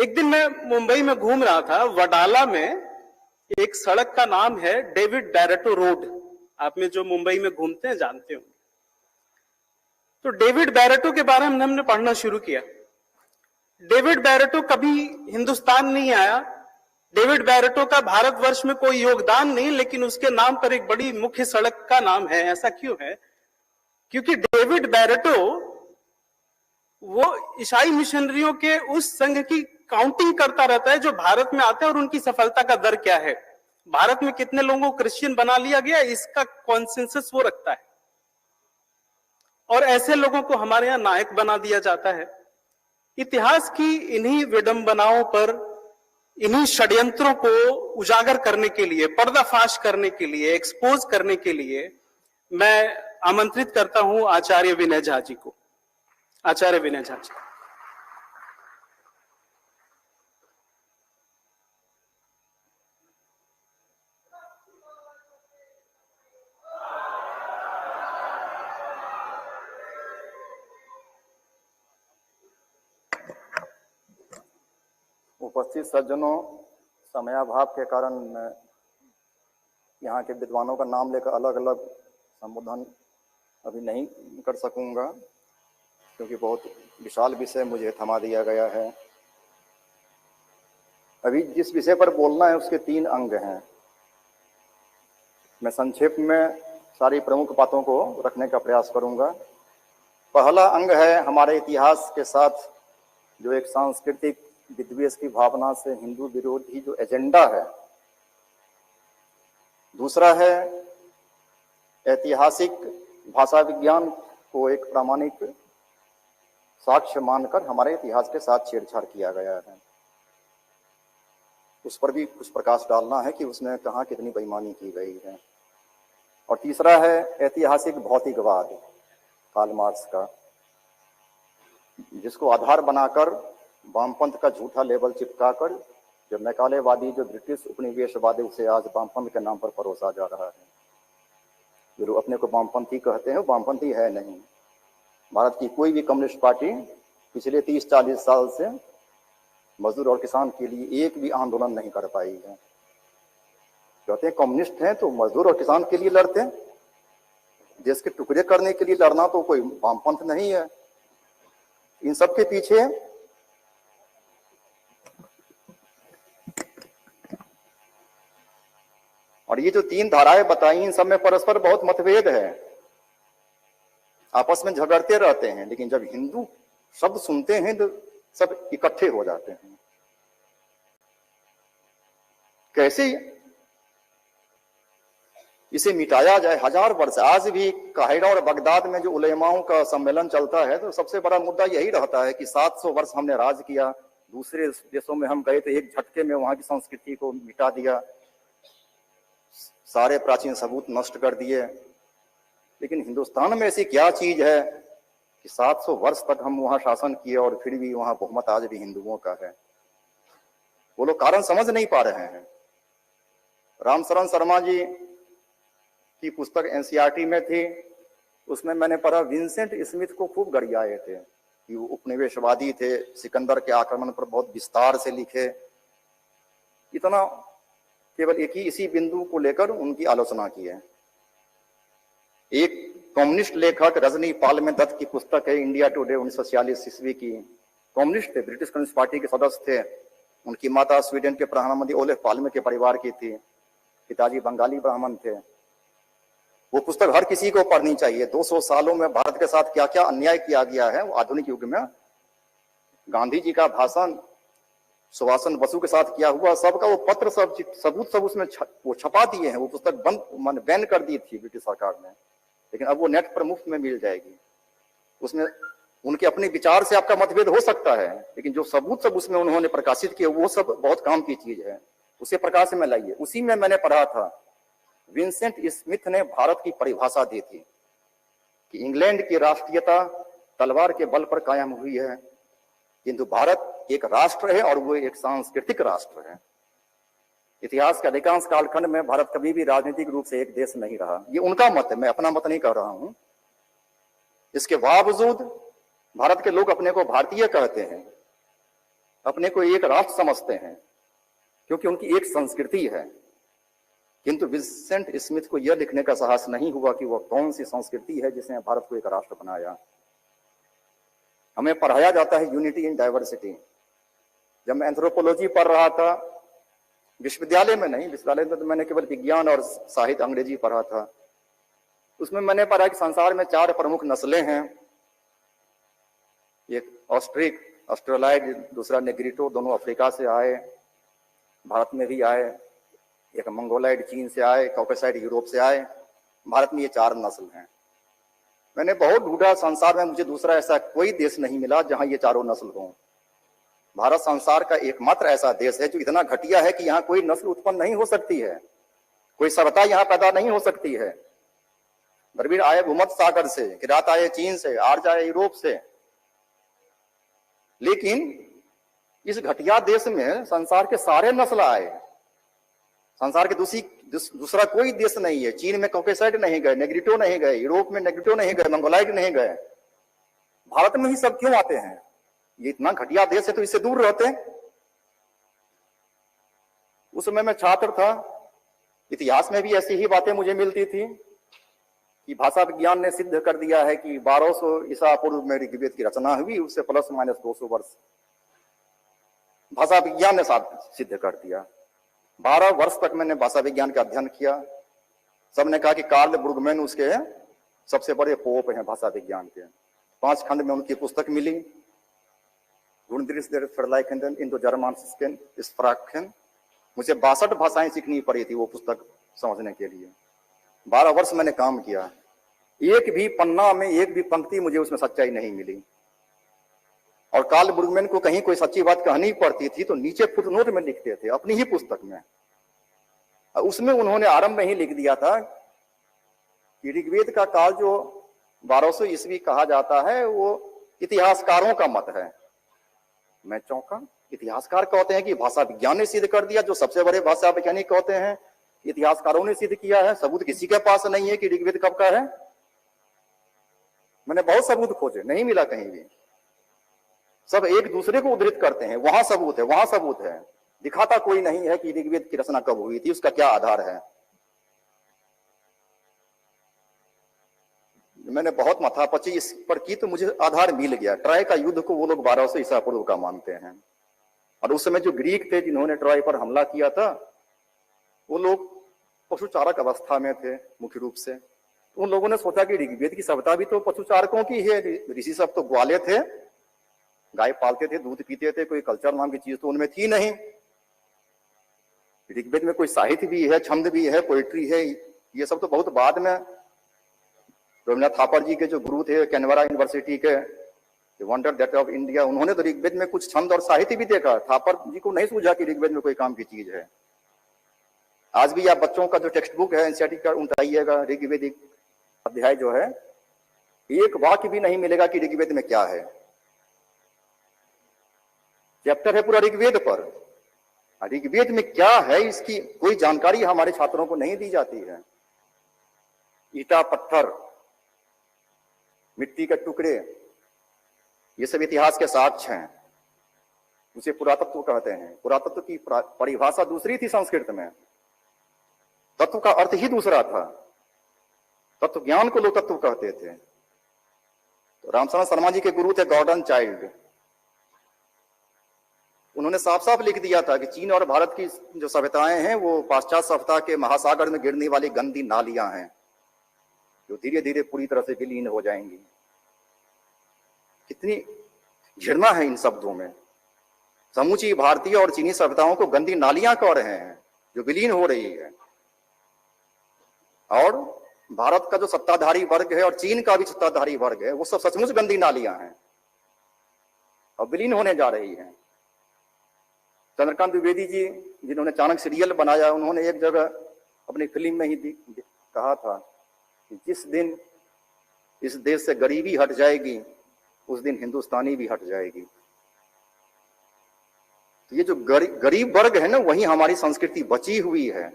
एक दिन मैं मुंबई में घूम रहा था, वडाला में एक सड़क का नाम है डेविड बैरेटो रोड। आप में जो मुंबई में घूमते हैं जानते होंगे। तो डेविड बैरेटो के बारे में हमने पढ़ना शुरू किया। डेविड बैरेटो कभी हिंदुस्तान नहीं आया, डेविड बैरेटो का भारतवर्ष में कोई योगदान नहीं, लेकिन उसके नाम पर एक बड़ी मुख्य सड़क का नाम है। ऐसा क्यों है? क्योंकि डेविड बैरेटो वो ईसाई मिशनरियों के उस संघ की काउंटिंग करता रहता है जो भारत में आते हैं, और उनकी सफलता का दर क्या है, भारत में कितने लोगों को क्रिश्चियन बना लिया गया, इसका कॉन्सेंसस वो रखता है। और ऐसे लोगों को हमारे यहां नायक बना दिया जाता है। इतिहास की इन्हीं विडंबनाओं पर, इन्हीं षड्यंत्रों को उजागर करने के लिए, पर्दाफाश करने के लिए, एक्सपोज करने के लिए मैं आमंत्रित करता हूं आचार्य विनय झा जी को। आचार्य विनय झा जी। उपस्थित सज्जनों, समयाभाव के कारण मैं यहाँ के विद्वानों का नाम लेकर अलग अलग संबोधन अभी नहीं कर सकूंगा, क्योंकि बहुत विशाल विषय मुझे थमा दिया गया है। अभी जिस विषय पर बोलना है उसके 3 अंग हैं। मैं संक्षेप में सारी प्रमुख बातों को रखने का प्रयास करूंगा। पहला अंग है हमारे इतिहास के साथ जो एक सांस्कृतिक विद्वेष की भावना से हिंदू विरोधी जो एजेंडा है। दूसरा है ऐतिहासिक भाषा विज्ञान को एक प्रामाणिक साक्ष्य मानकर हमारे इतिहास के साथ छेड़छाड़ किया गया है। उस पर भी कुछ प्रकाश डालना है कि उसमें कहाँ कितनी बेईमानी की गई है। और तीसरा है ऐतिहासिक भौतिकवाद कार्ल मार्क्स का, जिसको आधार बनाकर वामपंथ का झूठा लेबल चिपकाकर जो मैकालेवादी, जो ब्रिटिश उपनिवेशवादी, उसे आज वामपंथ के नाम पर परोसा जा रहा है। जो अपने को वामपंथी कहते हैं वामपंथी है नहीं। भारत की कोई भी कम्युनिस्ट पार्टी पिछले 30-40 साल से मजदूर और किसान के लिए एक भी आंदोलन नहीं कर पाई है। कहते हैं कम्युनिस्ट हैं तो मजदूर और किसान के लिए लड़ते हैं, देश के टुकड़े करने के लिए लड़ना तो कोई वामपंथ नहीं है। इन सब के पीछे और ये जो 3 धाराएं बताई, इन सब में परस्पर बहुत मतभेद है, आपस में झगड़ते रहते हैं। लेकिन जब हिंदू शब्द सुनते हैं तो सब इकट्ठे हो जाते हैं। कैसे इसे मिटाया जाए? 1000 वर्ष आज भी काहिरा और बगदाद में जो उलेमाओं का सम्मेलन चलता है तो सबसे बड़ा मुद्दा यही रहता है कि 700 वर्ष हमने राज किया, दूसरे देशों में हम गए तो एक झटके में वहां की संस्कृति को मिटा दिया, सारे प्राचीन सबूत नष्ट कर दिए। लेकिन हिंदुस्तान में ऐसी क्या चीज है कि 700 वर्ष तक हम वहां शासन किए और फिर भी वहां बहुमत आज भी हिंदुओं का है? वो लोग कारण समझ नहीं पा रहे हैं। रामशरण शर्मा जी की पुस्तक एनसीईआरटी में थी, उसमें मैंने पढ़ा विंसेंट स्मिथ को खूब गरियाए थे कि वो उपनिवेशवादी थे, सिकंदर के आक्रमण पर बहुत विस्तार से लिखे। इतना केवल एक ही इसी बिंदु को लेकर उनकी आलोचना की है। एक कम्युनिस्ट लेखक रजनी पालमे दत्त की पुस्तक है इंडिया टुडे 1946 ईस्वी की। कम्युनिस्ट थे, ब्रिटिश कम्युनिस्ट पार्टी के सदस्य थे। उनकी माता स्वीडन के प्रधानमंत्री ओलेफ पालमे के परिवार की थी, पिताजी बंगाली ब्राह्मण थे। वो पुस्तक हर किसी को पढ़नी चाहिए। 200 सालों में भारत के साथ क्या क्या अन्याय किया गया है आधुनिक युग में, गांधी जी का भाषण, सुभाष चंद्र बसु के साथ किया हुआ सबका वो पत्र, सब सबूत सब उसमें वो छपा दिए हैं। वो पुस्तक बैन कर दी थी ब्रिटिश सरकार ने, लेकिन अब वो नेट पर मुफ्त में मिल जाएगी। उसमें उनके अपने विचार से आपका मतभेद हो सकता है, लेकिन जो सबूत सब उसमें उन्होंने प्रकाशित किए वो सब बहुत काम की चीज है, उसे प्रकाश में लाइए। उसी में मैंने पढ़ा था विंसेंट स्मिथ ने भारत की परिभाषा दी थी कि इंग्लैंड की राष्ट्रीयता तलवार के बल पर कायम हुई है, किंतु भारत एक राष्ट्र है और वो एक सांस्कृतिक राष्ट्र है। इतिहास के अधिकांश कालखंड में भारत कभी भी राजनीतिक रूप से एक देश नहीं रहा। ये उनका मत है, मैं अपना मत नहीं कर रहा हूं। इसके बावजूद भारत के लोग अपने को भारतीय कहते हैं। अपने को एक राष्ट्र समझते हैं क्योंकि उनकी एक संस्कृति है। किंतु विंसेंट स्मिथ को यह लिखने का साहस नहीं हुआ कि वह कौन सी संस्कृति है जिसने भारत को एक राष्ट्र बनाया। हमें पढ़ाया जाता है यूनिटी इन डाइवर्सिटी। जब मैं एंथ्रोपोलॉजी पढ़ रहा था, विश्वविद्यालय में नहीं, विश्वविद्यालय में तो मैंने केवल विज्ञान और साहित्य अंग्रेजी पढ़ा था, उसमें मैंने पढ़ा कि संसार में 4 प्रमुख नस्लें हैं। एक ऑस्ट्रिक, ऑस्ट्रेलाइड, दूसरा नेग्रिटो, दोनों अफ्रीका से आए, भारत में भी आए। एक मंगोलाइड चीन से आए, कॉकेसाइड यूरोप से आए। भारत में ये 4 नस्ल हैं। मैंने बहुत ढूंढा, संसार में मुझे दूसरा ऐसा कोई देश नहीं मिला जहां ये चारों नस्ल हों। भारत संसार का एकमात्र ऐसा देश है जो इतना घटिया है कि यहाँ कोई नस्ल उत्पन्न नहीं हो सकती है, कोई सभ्यता यहाँ पैदा नहीं हो सकती है। द्रविड़ आए भूमध्य सागर से, किरात आए चीन से, आर्य आए यूरोप से। लेकिन इस घटिया देश में संसार के सारे नस्ल आए। संसार के दूसरा कोई देश नहीं है। चीन में कॉकेसाइड नहीं गए, नेग्रिटो नहीं गए, यूरोप में नेग्रिटो नहीं गए, मंगोलाइड नहीं गए। भारत में ही सब क्यों आते हैं? ये इतना घटिया देश है तो इससे दूर रहते। उस समय मैं छात्र था, इतिहास में भी ऐसी ही बातें मुझे मिलती थी कि भाषा विज्ञान ने सिद्ध कर दिया है कि 1200 ईसा पूर्व में ऋग्वेद की रचना हुई, उससे प्लस माइनस 200 वर्ष भाषा विज्ञान ने सिद्ध कर दिया। 12 वर्ष तक मैंने भाषा विज्ञान का अध्ययन किया। सबने कहा कि कार्ल ब्रुगमैन उसके सबसे बड़े पोप हैं भाषा विज्ञान के। 5 खंड में उनकी पुस्तक मिली, इंडो जर्मन मुझे 62 भाषाएं सीखनी पड़ी थी वो पुस्तक समझने के लिए। 12 वर्ष मैंने काम किया, एक भी पन्ना में एक भी पंक्ति मुझे उसमें सच्चाई नहीं मिली। और कार्ल ब्रुगमैन को कहीं कोई सच्ची बात कहनी पड़ती थी तो नीचे फुटनोट में लिखते थे अपनी ही पुस्तक में। उसमें उन्होंने आरंभ में ही लिख दिया था कि ऋग्वेद का काल जो 1200 ईस्वी कहा जाता है वो इतिहासकारों का मत है। मैं चौंका, इतिहासकार कहते हैं कि भाषा विज्ञान ने सिद्ध कर दिया, जो सबसे बड़े भाषा वैज्ञानिक कहते हैं इतिहासकारों ने सिद्ध किया है। सबूत किसी के पास नहीं है कि ऋग्वेद कब का है। मैंने बहुत सबूत खोजे, नहीं मिला कहीं भी। सब एक दूसरे को उद्धृत करते हैं, वहां सबूत है, वहां सबूत है। दिखाता कोई नहीं है कि ऋग्वेद की रचना कब हुई थी, उसका क्या आधार है। मैंने बहुत माथापच्ची इस पर की तो मुझे आधार मिल गया। ट्रॉय का युद्ध को वो लोग 1200 ईसा पूर्व का मानते हैं। और उस समय जो ग्रीक थे जिन्होंने ट्रॉय पर हमला किया था, वो लोग पशुचारक अवस्था में थे मुख्य रूप से। तो उन लोगों ने सोचा कि ऋग्वेद की सभ्यता भी तो पशुचारकों की है। ऋषि सब तो ग्वाले थे, गाय पालते थे, दूध पीते थे, कोई कल्चर नाम की चीज तो उनमें थी नहीं। ऋग्वेद में कोई साहित्य भी है, छंद भी है, पोइट्री है, ये सब तो बहुत बाद में। रविन्द्रनाथ थापर जी के जो गुरु थे कैनबरा यूनिवर्सिटी के, वंडर दैट ऑफ इंडिया, उन्होंने तो ऋग्वेद में कुछ छंद और साहित्य भी देखा। थापर जी को नहीं सूझा कि ऋग्वेद में कोई काम की चीज है। आज भी आप बच्चों का जो टेक्स्ट बुक है एनसीईआरटी का उठाइएगा, ऋग्वेदिक अध्याय जो है, एक वाक्य भी नहीं मिलेगा कि ऋग्वेद में क्या है। चैप्टर है पूरा ऋग्वेद पर, ऋग्वेद में क्या है इसकी कोई जानकारी हमारे छात्रों को नहीं दी जाती है। ईटा पत्थर, मिट्टी के टुकड़े, ये सब इतिहास के साक्ष्य हैं। उसे पुरातत्व कहते हैं। पुरातत्व की परिभाषा दूसरी थी संस्कृत में। तत्व का अर्थ ही दूसरा था। तत्व ज्ञान को लोग तत्व कहते थे। तो रामशरण शर्मा जी के गुरु थे गॉर्डन चाइल्ड। उन्होंने साफ साफ लिख दिया था कि चीन और भारत की जो सभ्यताएं हैं वो पाश्चात्य सभ्यता के महासागर में गिरने वाली गंदी नालियां हैं जो धीरे धीरे पूरी तरह से विलीन हो जाएंगी। कितनी घृणा है इन शब्दों में। समूची भारतीय और चीनी सभ्यताओं को गंदी नालियां कह रहे हैं जो विलीन हो रही है। और भारत का जो सत्ताधारी वर्ग है और चीन का भी सत्ताधारी वर्ग है वो सब सचमुच गंदी नालियां हैं और विलीन होने जा रही हैं। चंद्रकांत द्विवेदी जी जिन्होंने चाणक्य सीरियल बनाया, उन्होंने एक जगह अपनी फिल्म में ही कहा था कि जिस दिन इस देश से गरीबी हट जाएगी उस दिन हिंदुस्तानी भी हट जाएगी। तो ये जो गरीब वर्ग है ना, वही हमारी संस्कृति बची हुई है।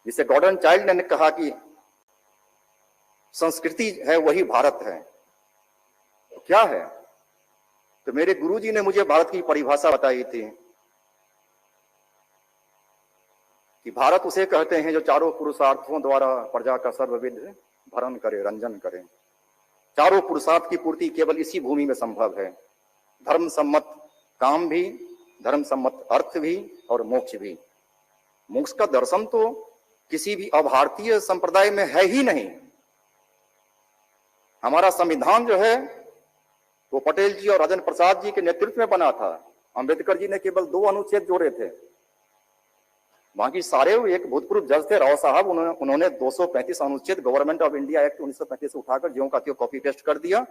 जिसे गॉर्डन चाइल्ड ने कहा कि संस्कृति है वही भारत है। तो क्या है? तो मेरे गुरुजी ने मुझे भारत की परिभाषा बताई थी कि भारत उसे कहते हैं जो चारों पुरुषार्थों द्वारा प्रजा का सर्वविध भरण करे, रंजन करे। चारों पुरुषार्थ की पूर्ति केवल इसी भूमि में संभव है, धर्म सम्मत काम भी, धर्म सम्मत अर्थ भी और मोक्ष भी। मोक्ष का दर्शन तो किसी भी अभारतीय संप्रदाय में है ही नहीं। हमारा संविधान जो है वो पटेल जी और राजेंद्र प्रसाद जी के नेतृत्व में बना था। अंबेडकर जी ने केवल 2 अनुच्छेद जोड़े थे, बाकी सारे एक भूतपूर्व जज थे राव साहब, उन्होंने 235 अनुच्छेद गवर्नमेंट ऑफ इंडिया एक्ट 1935 से उठाकर ज्यों का त्यों कॉपी पेस्ट कर दिया।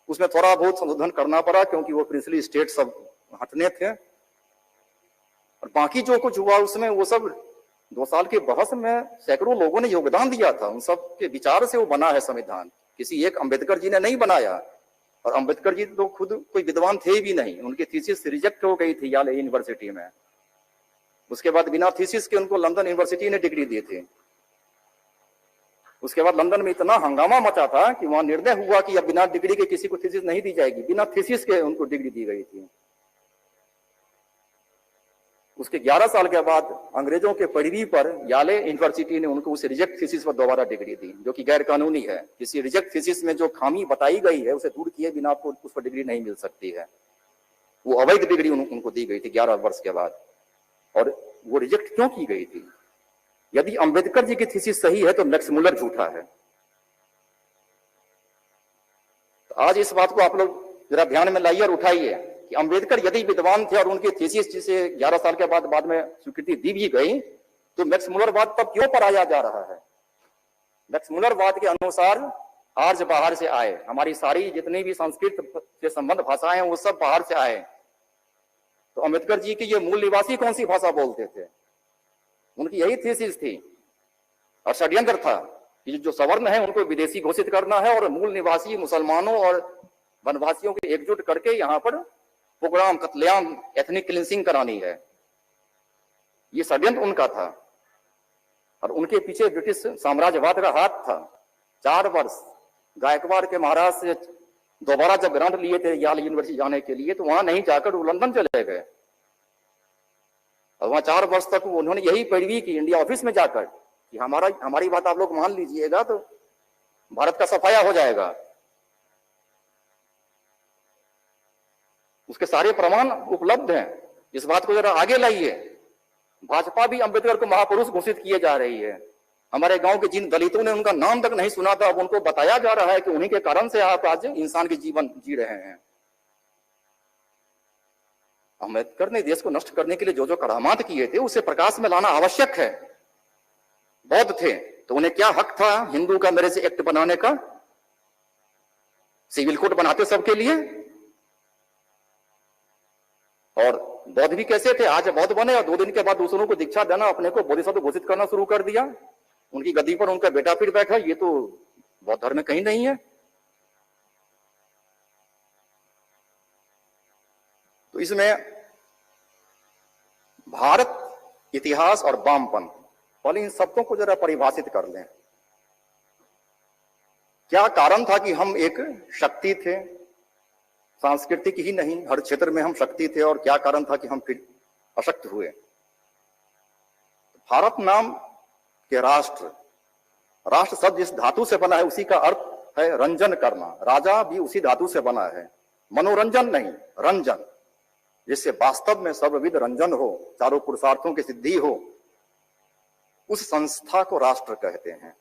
उसमें थोड़ा बहुत संशोधन करना पड़ा क्योंकि वो प्रिंसली स्टेट सब हटने थे, और बाकी जो कुछ हुआ उसमें वो सब 2 साल के बहस में सैकड़ों लोगों ने योगदान दिया था। उन सब के विचार से वो बना है संविधान, किसी एक अंबेडकर जी ने नहीं बनाया। और अंबेडकर जी तो खुद कोई विद्वान थे भी नहीं, उनकी थीसिस रिजेक्ट हो गई थी याले यूनिवर्सिटी में। उसके बाद बिना थीसिस के उनको लंदन यूनिवर्सिटी ने डिग्री दी थी। उसके बाद लंदन में इतना हंगामा मचा था कि वहां निर्णय हुआ कि अब बिना डिग्री के किसी को थीसिस नहीं दी जाएगी, बिना थीसिस के उनको डिग्री दी गई थी। उसके 11 साल के बाद अंग्रेजों के पैरवी पर याले यूनिवर्सिटी ने उनको उस रिजेक्ट थीसिस पर दोबारा डिग्री दी, जो कि गैर कानूनी है। किसी रिजेक्ट थीसिस में जो खामी बताई गई है उसे दूर किए बिना आपको उस पर डिग्री नहीं मिल सकती है। वो अवैध डिग्री उनको दी गई थी 11 वर्ष के बाद। और वो रिजेक्ट क्यों की गई थी? यदि अंबेडकर जी की थीसिस सही है तो मैक्स मुलर झूठा है। तो आज इस बात को आप लोग जरा ध्यान में लाइए और उठाइए कि अंबेडकर यदि विद्वान थे और उनकी थीसिस जिसे 11 साल के बाद में स्वीकृति दी भी गई, तो मैक्स मुलरवाद तब क्यों पढ़ाया जा रहा है? मैक्स मुलरवाद के अनुसार आर्य बाहर से आए, हमारी सारी जितनी भी संस्कृत से संबंध भाषाएं वो सब बाहर से आए। तो अंबेडकर जी के ये मूल निवासी कौन सी भाषा बोलते थे? उनकी यही थीसिस थी और षड्यंत्र था कि जो सवर्ण है उनको विदेशी घोषित करना है और मूल निवासी मुसलमानों और वनवासियों को एकजुट करके यहाँ पर प्रोग्राम कत्लेआम एथनिक क्लींसिंग करानी है। ये षड्यंत्र उनका था और उनके पीछे ब्रिटिश साम्राज्यवाद का हाथ था। 4 वर्ष गायकवाड़ के महाराज से दोबारा जब ग्रांट लिए थे याल यूनिवर्सिटी जाने के लिए, तो वहां नहीं जाकर वो लंदन चले गए और वहां 4 वर्ष तक उन्होंने यही पैरवी की इंडिया ऑफिस में जाकर कि हमारी बात आप लोग मान लीजिएगा तो भारत का सफाया हो जाएगा। उसके सारे प्रमाण उपलब्ध हैं। इस बात को जरा आगे लाइए। भाजपा भी अंबेडकर को महापुरुष घोषित किए जा रही है। हमारे गांव के जिन दलितों ने उनका नाम तक नहीं सुना था, अब उनको बताया जा रहा है कि उन्हीं के कारण से आप आज इंसान के जीवन जी रहे हैं। अंबेडकर ने देश को नष्ट करने के लिए जो जो करामात किए थे उसे प्रकाश में लाना आवश्यक है। बौद्ध थे तो उन्हें क्या हक था हिंदू का मैरिज एक्ट बनाने का? सिविल कोड बनाते सबके लिए। और बौद्ध भी कैसे थे? आज बौद्ध बने और 2 दिन के बाद दूसरों को दीक्षा देना, अपने को बोधिसत्व घोषित करना शुरू कर दिया। उनकी गद्दी पर उनका बेटा फिर बैठा। ये तो बौद्ध धर्म में कहीं नहीं है। तो इसमें भारत, इतिहास और वामपंथ, पहले इन शब्दों को जरा परिभाषित कर लें। क्या कारण था कि हम एक शक्ति थे, सांस्कृतिक ही नहीं हर क्षेत्र में हम शक्ति थे, और क्या कारण था कि हम फिर अशक्त हुए? भारत नाम के राष्ट्र शब्द जिस धातु से बना है उसी का अर्थ है रंजन करना। राजा भी उसी धातु से बना है, मनोरंजन नहीं, रंजन, जिससे वास्तव में सर्वविध रंजन हो, चारों पुरुषार्थों की सिद्धि हो, उस संस्था को राष्ट्र कहते हैं।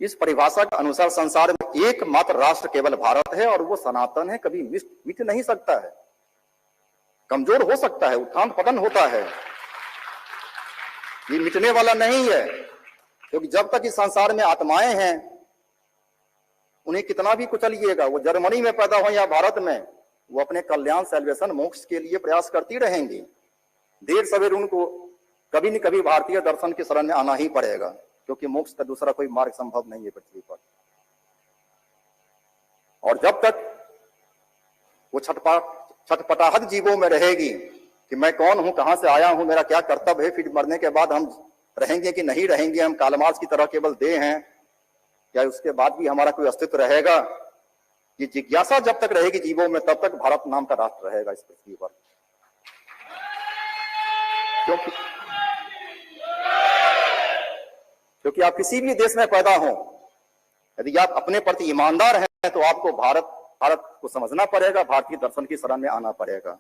इस परिभाषा के अनुसार संसार में एकमात्र राष्ट्र केवल भारत है और वो सनातन है, कभी मिट नहीं सकता है। कमजोर हो सकता है, उत्थान पतन होता है, ये मिटने वाला नहीं है। क्योंकि जब तक इस संसार में आत्माएं हैं, उन्हें कितना भी कुचलिएगा, वो जर्मनी में पैदा हो या भारत में, वो अपने कल्याण, सैल्वेशन, मोक्ष के लिए प्रयास करती रहेंगी। देर सवेर उनको कभी न कभी भारतीय दर्शन की शरण में आना ही पड़ेगा, क्योंकि मोक्ष का दूसरा कोई मार्ग संभव नहीं है पृथ्वी पर। और जब तक वो छटपटाहट जीवों में रहेगी कि मैं कौन हूं, कहां से आया हूं, मेरा क्या कर्तव्य है, फिर मरने के बाद हम रहेंगे कि नहीं रहेंगे, हम कालमार्स की तरह केवल देह हैं, या उसके बाद भी हमारा कोई अस्तित्व रहेगा, ये जिज्ञासा जब तक रहेगी जीवों में, तब तक भारत नाम का राष्ट्र रहेगा इस पृथ्वी पर। क्योंकि आप किसी भी देश में पैदा हो, यदि आप अपने प्रति ईमानदार हैं तो आपको भारत को समझना पड़ेगा, भारतीय दर्शन की शरण में आना पड़ेगा,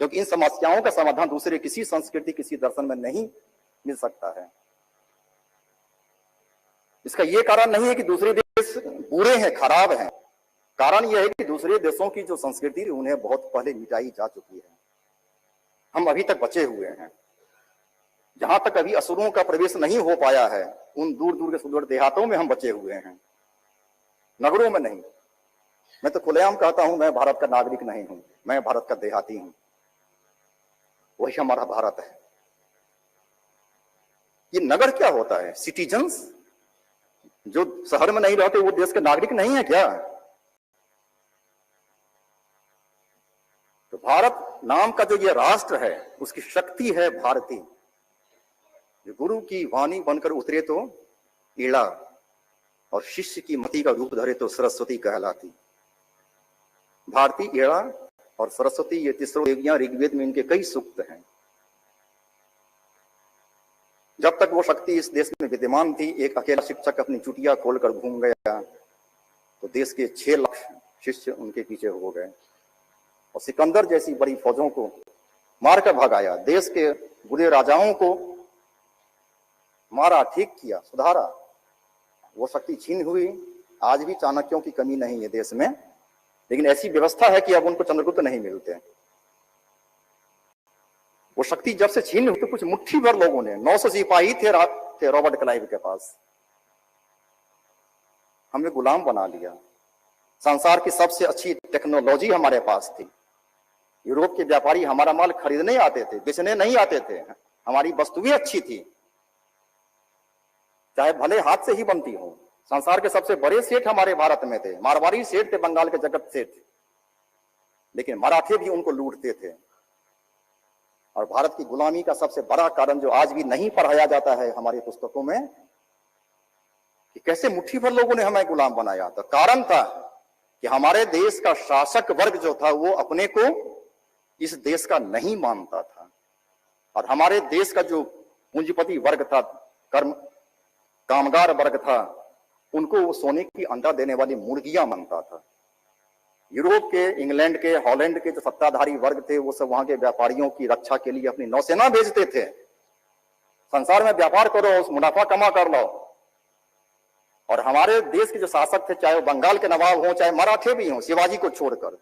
क्योंकि इन समस्याओं का समाधान दूसरे किसी संस्कृति, किसी दर्शन में नहीं मिल सकता है। इसका यह कारण नहीं है कि दूसरे देश बुरे हैं, खराब हैं। कारण यह है कि दूसरे देशों की जो संस्कृति उन्हें बहुत पहले मिटाई जा चुकी है। हम अभी तक बचे हुए हैं। जहां तक अभी असुरों का प्रवेश नहीं हो पाया है, उन दूर दूर के सुदूर देहातों में हम बचे हुए हैं, नगरों में नहीं। मैं तो खुलेआम कहता हूं, मैं भारत का नागरिक नहीं हूं, मैं भारत का देहाती हूं। वही हमारा भारत है। ये नगर क्या होता है? सिटीजन्स। जो शहर में नहीं रहते वो देश के नागरिक नहीं है क्या? तो भारत नाम का जो ये राष्ट्र है, उसकी शक्ति है भारती। जो गुरु की वाणी बनकर उतरे तो ईड़ा, और शिष्य की मति का रूप धरे तो सरस्वती कहलाती। भारती, ईड़ा और सरस्वती, ये तीसरों देवियां ऋग्वेद में इनके कई सूक्त हैं। जब तक वो शक्ति इस देश में विद्यमान थी, एक अकेला शिक्षक अपनी चुटिया खोलकर घूम गया तो देश के 6 लाख शिष्य उनके पीछे हो गए, और सिकंदर जैसी बड़ी फौजों को मारकर भगाया। देश के बुरे राजाओं को मारा, ठीक किया, सुधारा। वो शक्ति छीन हुई। आज भी चाणक्यों की कमी नहीं है देश में, लेकिन ऐसी व्यवस्था है कि अब उनको चंद्रगुप्त नहीं मिलते। वो शक्ति जब से छीन हुई तो कुछ मुट्ठी भर लोगों ने, 900 सिपाही थे रॉबर्ट क्लाइव के पास, हमें गुलाम बना लिया। संसार की सबसे अच्छी टेक्नोलॉजी हमारे पास थी। यूरोप के व्यापारी हमारा माल खरीदने आते थे, बेचने नहीं आते थे। हमारी वस्तुएं अच्छी थी, चाहे भले हाथ से ही बनती हो। संसार के सबसे बड़े सेठ हमारे भारत में थे। मारवाड़ी सेठ थे, बंगाल के जगत सेठ, लेकिन मराठे भी उनको लूटते थे। और भारत की गुलामी का सबसे बड़ा कारण जो आज भी नहीं पढ़ाया जाता है हमारी पुस्तकों में, कि कैसे मुट्ठी भर लोगों ने हमें गुलाम बनाया। तो कारण था कि हमारे देश का शासक वर्ग जो था वो अपने को इस देश का नहीं मानता था, और हमारे देश का जो पूंजीपति वर्ग था, कामगार वर्ग था, उनको वो सोने की अंडा देने वाली मुर्गियां मानता था। यूरोप के, इंग्लैंड के, हॉलैंड के जो सत्ताधारी वर्ग थे, वो सब वहां के व्यापारियों की रक्षा के लिए अपनी नौसेना भेजते थे। संसार में व्यापार करो, उस मुनाफा कमा कर लो। और हमारे देश के जो शासक थे, चाहे वो बंगाल के नवाब हो, चाहे मराठे भी हों, शिवाजी को छोड़कर,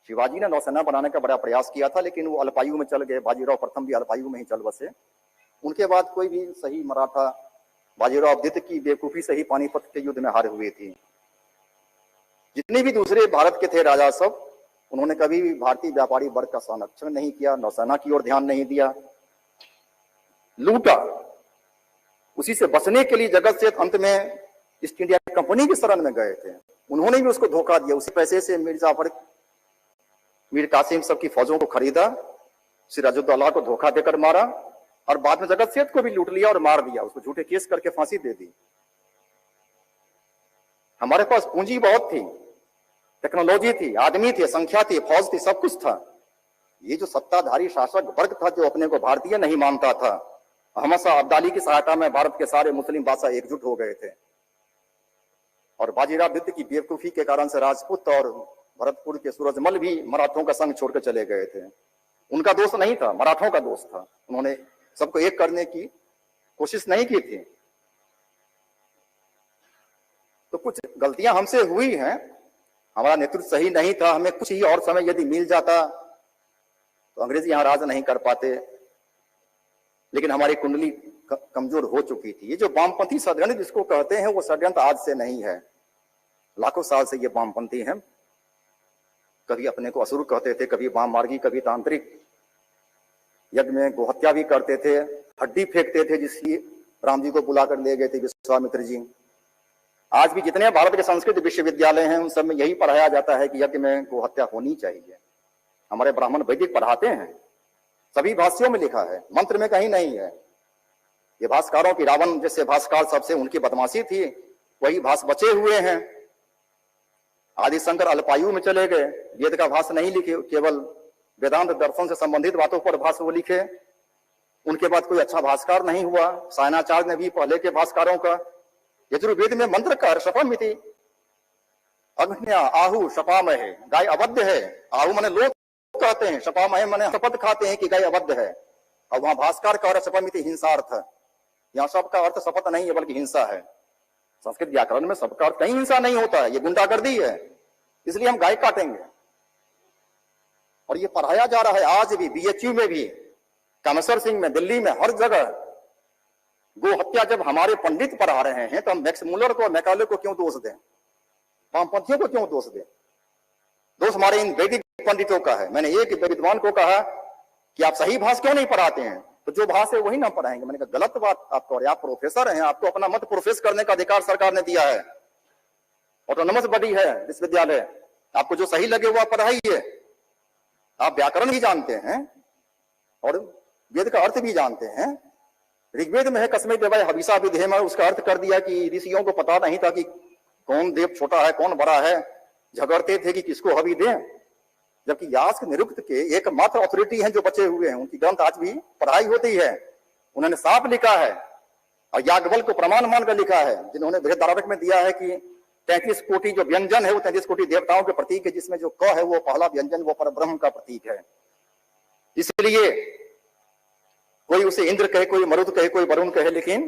शिवाजी ने नौसेना बनाने का बड़ा प्रयास किया था, लेकिन वो अल्पायु में चल गए। बाजीराव प्रथम भी अल्पायु में ही चल बसे। उनके बाद कोई भी सही मराठा, बाजीराव द्वितीय की बेवकूफी से ही पानीपत के युद्ध में हार हुए थे। जितने भी दूसरे भारत के थे राजा सब, उन्होंने कभी भी भारतीय व्यापारी वर्ग का संरक्षण नहीं किया, नौसेना की ओर ध्यान नहीं दिया, लूटा। उसी से बचने के लिए जगत सेठ अंत में ईस्ट इंडिया कंपनी की शरण में गए थे। उन्होंने भी उसको धोखा दिया। उसी पैसे से मीर जाफर, मीर कासिम सब की फौजों को खरीदा, सिराजुद्दौला को धोखा देकर मारा, और बाद में जगत सेठ को भी लूट लिया और मार दिया। उसको झूठे केस करके फांसी दे दी। हमारे पास पूंजी बहुत थी, टेक्नोलॉजी थी, आदमी थे, संख्या थी, फौज थी, सब कुछ था। ये जो सत्ताधारी शासक वर्ग था जो अपने को भारतीय नहीं मानता था, हमेशा अब्दाली की सहायता में भारत के सारे मुस्लिम बादशाह एकजुट हो गए थे। और बाजीराव द्वितीय की बेवकूफी के कारण से राजपूत और भरतपुर के सूरजमल भी मराठों का संग छोड़कर चले गए थे। उनका दोष नहीं था, मराठों का दोष था। उन्होंने सबको एक करने की कोशिश नहीं की थी। तो कुछ गलतियां हमसे हुई हैं, हमारा नेतृत्व सही नहीं था। हमें कुछ ही और समय यदि मिल जाता तो अंग्रेज यहां राज नहीं कर पाते, लेकिन हमारी कुंडली कमजोर हो चुकी थी। ये जो वामपंथी षड्यंत्र जिसको कहते हैं, वो षड्यंत्र आज से नहीं है, लाखों साल से ये वामपंथी हैं। कभी अपने को असुर कहते थे, कभी वाम मार्गी, कभी तांत्रिक। यज्ञ में गोहत्या भी करते थे, हड्डी फेंकते थे, जिसकी राम जी को बुलाकर ले गए थे विश्वामित्र जी। आज भी जितने भारत के संस्कृत विश्वविद्यालय हैं, उन सब में यही पढ़ाया जाता है कि यज्ञ में गोहत्या होनी चाहिए। हमारे ब्राह्मण वैदिक पढ़ाते हैं, सभी भाष्यों में लिखा है, मंत्र में कहीं नहीं है। ये भास्करों की, रावण जैसे भास्कर सबसे उनकी बदमाशी थी, वही भाष बचे हुए हैं। आदि शंकर अल्पायु में चले गए, वेद का भाष्य नहीं लिखे, केवल वेदांत दर्शन से संबंधित बातों पर भाष्य वो लिखे। उनके बाद कोई अच्छा भाष्यकार नहीं हुआ। सायणाचार्य ने भी पहले के भाष्यकारों का यजुर्वेद में मंत्र का शपमिति अग्न्या आहु शपामहे, गाय अवध्य है। आहु माने लोग कहते हैं, शपामहे माने शपथ खाते हैं कि गाय अवध्य है। और वहां भाष्यकार का अर्थ शपमिति हिंसार्थ, यहाँ शप का अर्थ शपथ नहीं है बल्कि हिंसा है। संस्कृत व्याकरण में सबका अर्थ कहीं हिंसा नहीं होता है, ये गुंडागर्दी है, इसलिए हम गाय काटेंगे। और ये पढ़ाया जा रहा है आज भी, बीएचयू में भी, कामेश्वर सिंह में, दिल्ली में, हर जगह। गो हत्या जब हमारे पंडित पढ़ा रहे हैं तो हम मैक्स मुलर को, मैकाले को क्यों दोष दें, वामपंथियों को क्यों दोष दें? दोष हमारे इन वैदिक पंडितों का है। मैंने एक विद्वान को कहा कि आप सही भाषा क्यों नहीं पढ़ाते हैं, तो जो भाषा है वही ना पढ़ाएंगे। मैंने कहा गलत बात आप कह रहे हैं, आप प्रोफेसर हैं, आपको अपना मत प्रोफेस करने का अधिकार सरकार ने दिया है, ऑटोनोमस बॉडी है विश्वविद्यालय, आपको जो सही लगे वो आप पढ़ाइए। आप व्याकरण भी जानते हैं और वेद का अर्थ भी जानते हैं। ऋग्वेद में है कस्मै देवाय हविषा विधेम, उसका अर्थ कर दिया कि ऋषियों को पता नहीं था कि कौन देव छोटा है कौन बड़ा है, झगड़ते थे कि किसको हवि दें। जबकि यास्क निरुक्त के एकमात्र अथॉरिटी हैं जो बचे हुए हैं, उनकी ग्रंथ आज भी पढ़ाई होती है। उन्होंने साफ लिखा है और याज्ञवल्क्य को प्रमाण मानकर लिखा है, जिन्होंने बृहदारण्यक में दिया है कि 33 कोटि जो व्यंजन है वो 33 कोटि देवताओं के प्रतीक है, जिसमें जो क है वो पहला व्यंजन वो परब्रह्म का प्रतीक है। इसलिए कोई उसे इंद्र कहे, कोई मरुत कहे, कोई वरुण कहे, लेकिन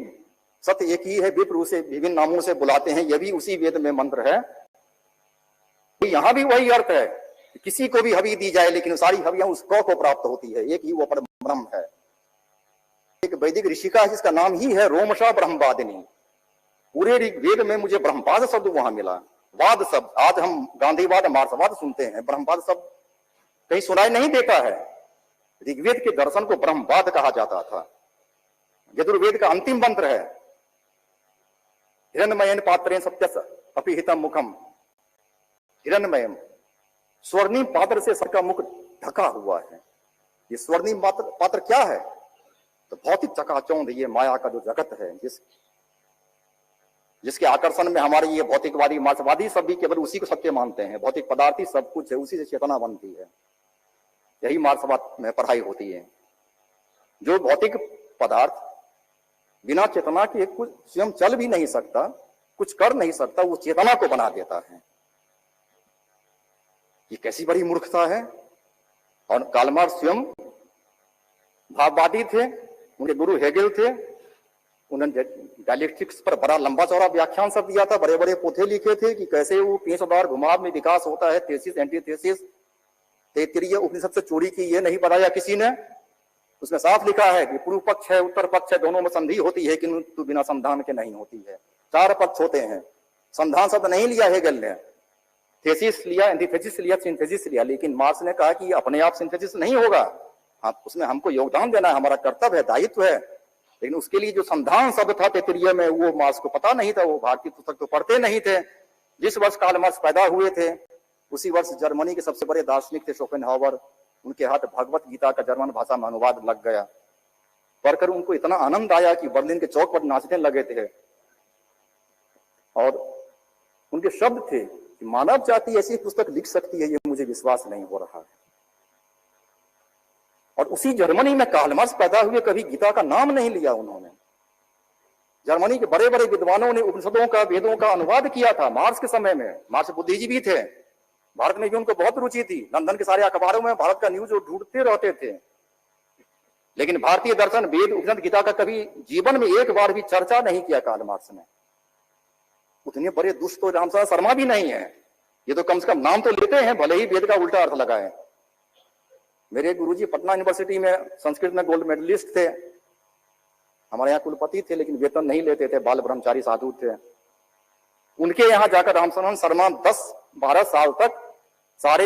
सत्य एक ही है। विप्र उसे विभिन्न नामों से बुलाते हैं, यह भी उसी वेद में मंत्र है। तो यहां भी वही अर्थ है कि किसी को भी हवि दी जाए लेकिन सारी हवियां उस क को प्राप्त होती है, एक ही वो परब्रह्म है। एक वैदिक ऋषि का जिसका नाम ही है रोमशा ब्रह्मवादिनी। पूरे ऋग्वेद में मुझे ब्रह्मवाद शब्द वहां मिला। वाद शब्द, आज हम गांधीवाद मार्क्सवाद सुनते हैं, ब्रह्मवाद शब्द कहीं सुनाई नहीं देता है। ऋग्वेद के दर्शन को ब्रह्मवाद कहा जाता था। यजुर्वेद का अंतिम मंत्र है हिरण्मयेन पात्रेण सत्यस्य अपिहितम मुखम। हिरण्मयम, स्वर्णिम पात्र से सबका मुख ढका हुआ है। ये स्वर्णिम पात्र क्या है? तो भौतिक चकाचौंध, ये माया का जो जगत है, जिसके आकर्षण में हमारे ये भौतिकवादी मार्क्सवादी सब भी केवल उसी को सत्य मानते हैं। भौतिक पदार्थी सब कुछ है, उसी से चेतना बनती है। यही मार्क्सवाद में पढ़ाई होती है। जो भौतिक पदार्थ बिना चेतना के कुछ स्वयं चल भी नहीं सकता, कुछ कर नहीं सकता, वो चेतना को बना देता है। ये कैसी बड़ी मूर्खता है। और कार्ल मार्क्स स्वयं भाववादी थे, उनके गुरु हेगेल थे। उन्होंने डायलेक्टिक्स पर बड़ा लंबा चौड़ा व्याख्यान सब दिया था, बड़े बड़े पोथे लिखे थे कि कैसे वो पेशदार घुमाव में विकास होता है, थेसिस एंटीथेसिस, तैत्तिरीय उपनिषद से चोरी की, ये नहीं बताया किसी ने। उसमें साफ लिखा है कि पूर्व पक्ष है उत्तर पक्ष है, दोनों में संधि होती है किंतु बिना संधान के नहीं होती है। 4 पक्ष होते हैं। संधान शब्द नहीं लिया हेगेल ने, थेसिस लिया, एंटीथेसिस लिया, सिंथेसिस लिया। लेकिन मार्क्स ने कहा कि अपने आप सिंथेसिस नहीं होगा, उसमें हमको योगदान देना है, हमारा कर्तव्य है, दायित्व है। लेकिन उसके लिए जो संधान शब्द था तैत्तिरीय में, वो मार्क्स को पता नहीं था। वो भारतीय पुस्तक तो पढ़ते नहीं थे। जिस वर्ष कार्ल मार्क्स पैदा हुए थे उसी वर्ष जर्मनी के सबसे बड़े दार्शनिक थे शोपेनहावर, उनके हाथ भगवत गीता का जर्मन भाषा में अनुवाद लग गया। पढ़कर उनको इतना आनंद आया कि बर्लिन के चौक पर नाचने लगे थे। और उनके शब्द थे कि मानव जाति ऐसी पुस्तक लिख सकती है, ये मुझे विश्वास नहीं हो रहा है। और उसी जर्मनी में कार्ल मार्क्स पैदा हुए, कभी गीता का नाम नहीं लिया उन्होंने। जर्मनी के बड़े बड़े विद्वानों ने उपनिषदों का, वेदों का अनुवाद किया था मार्क्स के समय में। मार्क्स बुद्धिजीवी थे, भारत में भी उनको बहुत रुचि थी। लंदन के सारे अखबारों में भारत का न्यूज ढूंढते रहते थे। लेकिन भारतीय दर्शन, वेद, उपनिषद, गीता का कभी जीवन में एक बार भी चर्चा नहीं किया कार्ल मार्क्स ने। उतने बड़े दुष्ट तो रामचंद्र शर्मा भी नहीं है। ये तो कम से कम नाम तो लेते हैं, भले ही वेद का उल्टा अर्थ लगाए। मेरे गुरुजी पटना यूनिवर्सिटी में संस्कृत में गोल्ड मेडलिस्ट थे। हमारे यहाँ कुलपति थे, लेकिन वेतन नहीं लेते थे, बाल ब्रह्मचारी साधु थे। उनके यहाँ जाकर रामचंद्र शर्मा 10-12 साल तक सारे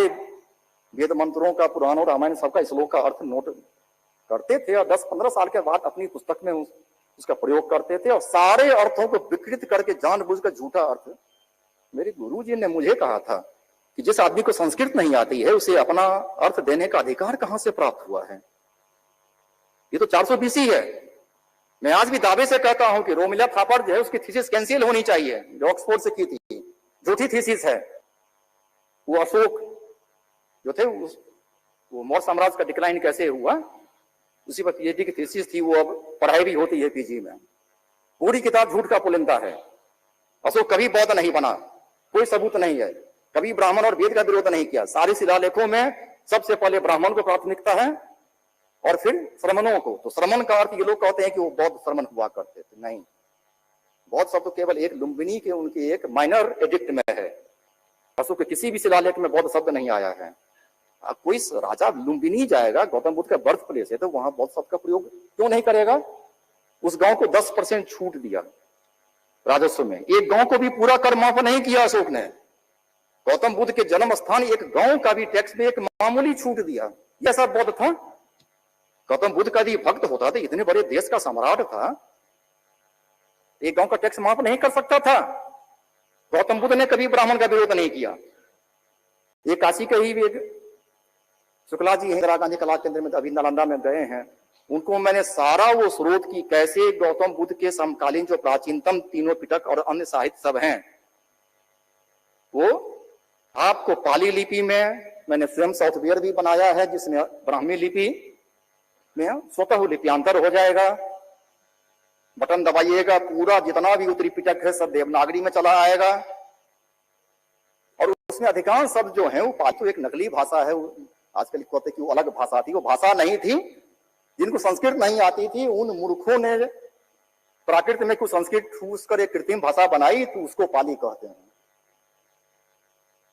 वेद मंत्रों का, पुराणों, रामायण सबका श्लोक का अर्थ नोट करते थे। और 10-15 साल के बाद अपनी पुस्तक में उसका प्रयोग करते थे। और सारे अर्थों को विकृत करके जानबूझकर झूठा अर्थ। मेरे गुरुजी ने मुझे कहा था कि जिस आदमी को संस्कृत नहीं आती है उसे अपना अर्थ देने का अधिकार कहां से प्राप्त हुआ है? ये तो 420 ही है। मैं आज भी दावे से कहता हूं कि रोमिला थापर जो है उसकी थीसिस कैंसिल होनी चाहिए, जो ऑक्सफोर्ड से की थी, झूठी थीसिस है। वो अशोक जो थे वो मौर्य साम्राज्य का डिक्लाइन कैसे हुआ, उसी पर पीएचडी की थीसिस थी, वो अब पढ़ाई भी होती है पीजी में। पूरी किताब झूठ का पुलिंदा है। अशोक कभी बौद्ध नहीं बना, कोई सबूत नहीं है। कभी ब्राह्मण और वेद का विरोध नहीं किया। सारे शिलालेखों में सबसे पहले ब्राह्मण को प्राथमिकता है और फिर श्रमणों को। तो श्रमण का अर्थ ये लोग कहते हैं कि वो बौद्ध श्रमण हुआ करते थे, नहीं। बौद्ध शब्द तो केवल एक लुम्बिनी के उनके एक माइनर एडिक्ट में है। अशोक के किसी भी शिलालेख में बौद्ध शब्द नहीं आया है। कोई राजा लुम्बिनी जाएगा, गौतम बुद्ध का बर्थ प्लेस है, तो वहां बौद्ध शब्द का प्रयोग क्यों नहीं करेगा? उस गांव को 10% छूट दिया राजस्व में। एक गांव को भी पूरा कर माफ नहीं किया अशोक ने। गौतम बुद्ध के जन्म स्थान एक गांव का भी टैक्स में एक मामूली छूट दिया। यह सब बौद्ध था। गौतम बुद्ध का भी भक्त होता था, इतने बड़े देश का सम्राट था, एक गांव का टैक्स माफ नहीं कर सकता था। गौतम बुद्ध ने कभी ब्राह्मण का विरोध नहीं किया। ये काशी के ही एक शुक्ला जी इंदिरा गांधी कला केंद्र में अभी नालंदा में गए हैं, उनको मैंने सारा वो स्रोत की कैसे गौतम बुद्ध के समकालीन जो प्राचीनतम तीनों पिटक और अन्य साहित्य सब हैं, वो आपको पाली लिपि में मैंने स्वयं सॉफ्टवेयर भी बनाया है जिसमें ब्राह्मी लिपि में स्वतः लिप्यांतर हो जाएगा। बटन दबाइएगा, पूरा जितना भी उत्तरी पिटक है सब देवनागरी में चला आएगा। और उसमें अधिकांश शब्द जो है वो पाली तो एक नकली भाषा है। आजकल कहते कि वो अलग भाषा थी, वो भाषा नहीं थी। जिनको संस्कृत नहीं आती थी उन मूर्खों ने प्राकृत में कुछ संस्कृत ठूस कर एक कृत्रिम भाषा बनाई, तो उसको पाली कहते हैं।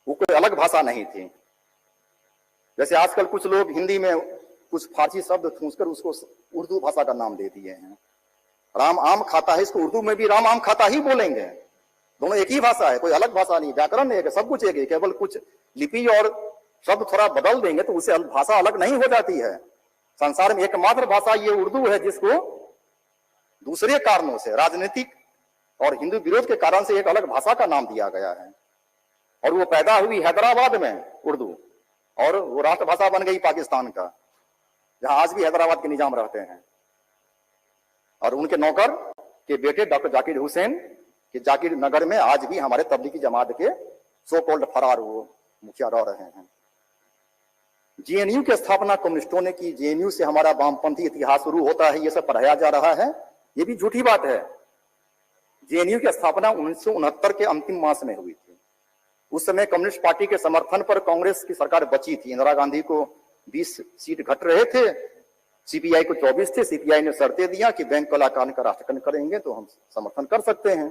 वो कोई अलग भाषा नहीं थी। जैसे आजकल कुछ लोग हिंदी में कुछ फारसी शब्द ठूस कर उसको उर्दू भाषा का नाम दे दिए हैं। राम आम खाता है, इसको उर्दू में भी राम आम खाता ही बोलेंगे। दोनों एक ही भाषा है, कोई अलग भाषा नहीं। व्याकरण एक है, सब कुछ एक है। केवल कुछ लिपि और शब्द थोड़ा बदल देंगे तो उससे भाषा अलग नहीं हो जाती है। संसार में एकमात्र भाषा ये उर्दू है जिसको दूसरे कारणों से, राजनीतिक और हिंदू विरोध के कारण से एक अलग भाषा का नाम दिया गया है। और वो पैदा हुई हैदराबाद में उर्दू, और वो राष्ट्रभाषा बन गई पाकिस्तान का, जहां आज भी हैदराबाद के निजाम रहते हैं। और उनके नौकर के बेटे डॉक्टर जाकिर हुसैन के जाकिर नगर में आज भी हमारे तबलीगी जमात के सो कॉल्ड फरार वो मुखिया रह रहे हैं। जेएनयू की स्थापना कम्युनिस्टों ने की। जेएनयू से हमारा वामपंथी इतिहास शुरू होता है, ये सब पढ़ाया जा रहा है। ये भी झूठी बात है। जेएनयू की स्थापना 1969 के अंतिम मास में हुई थी। उस समय कम्युनिस्ट पार्टी के समर्थन पर कांग्रेस की सरकार बची थी। इंदिरा गांधी को 20 सीट घट रहे थे, सीपीआई को 24 थे। सीपीआई ने शर्तें दिया कि बैंक कलाकार का राष्ट्रीयकरण करेंगे तो हम समर्थन कर सकते हैं।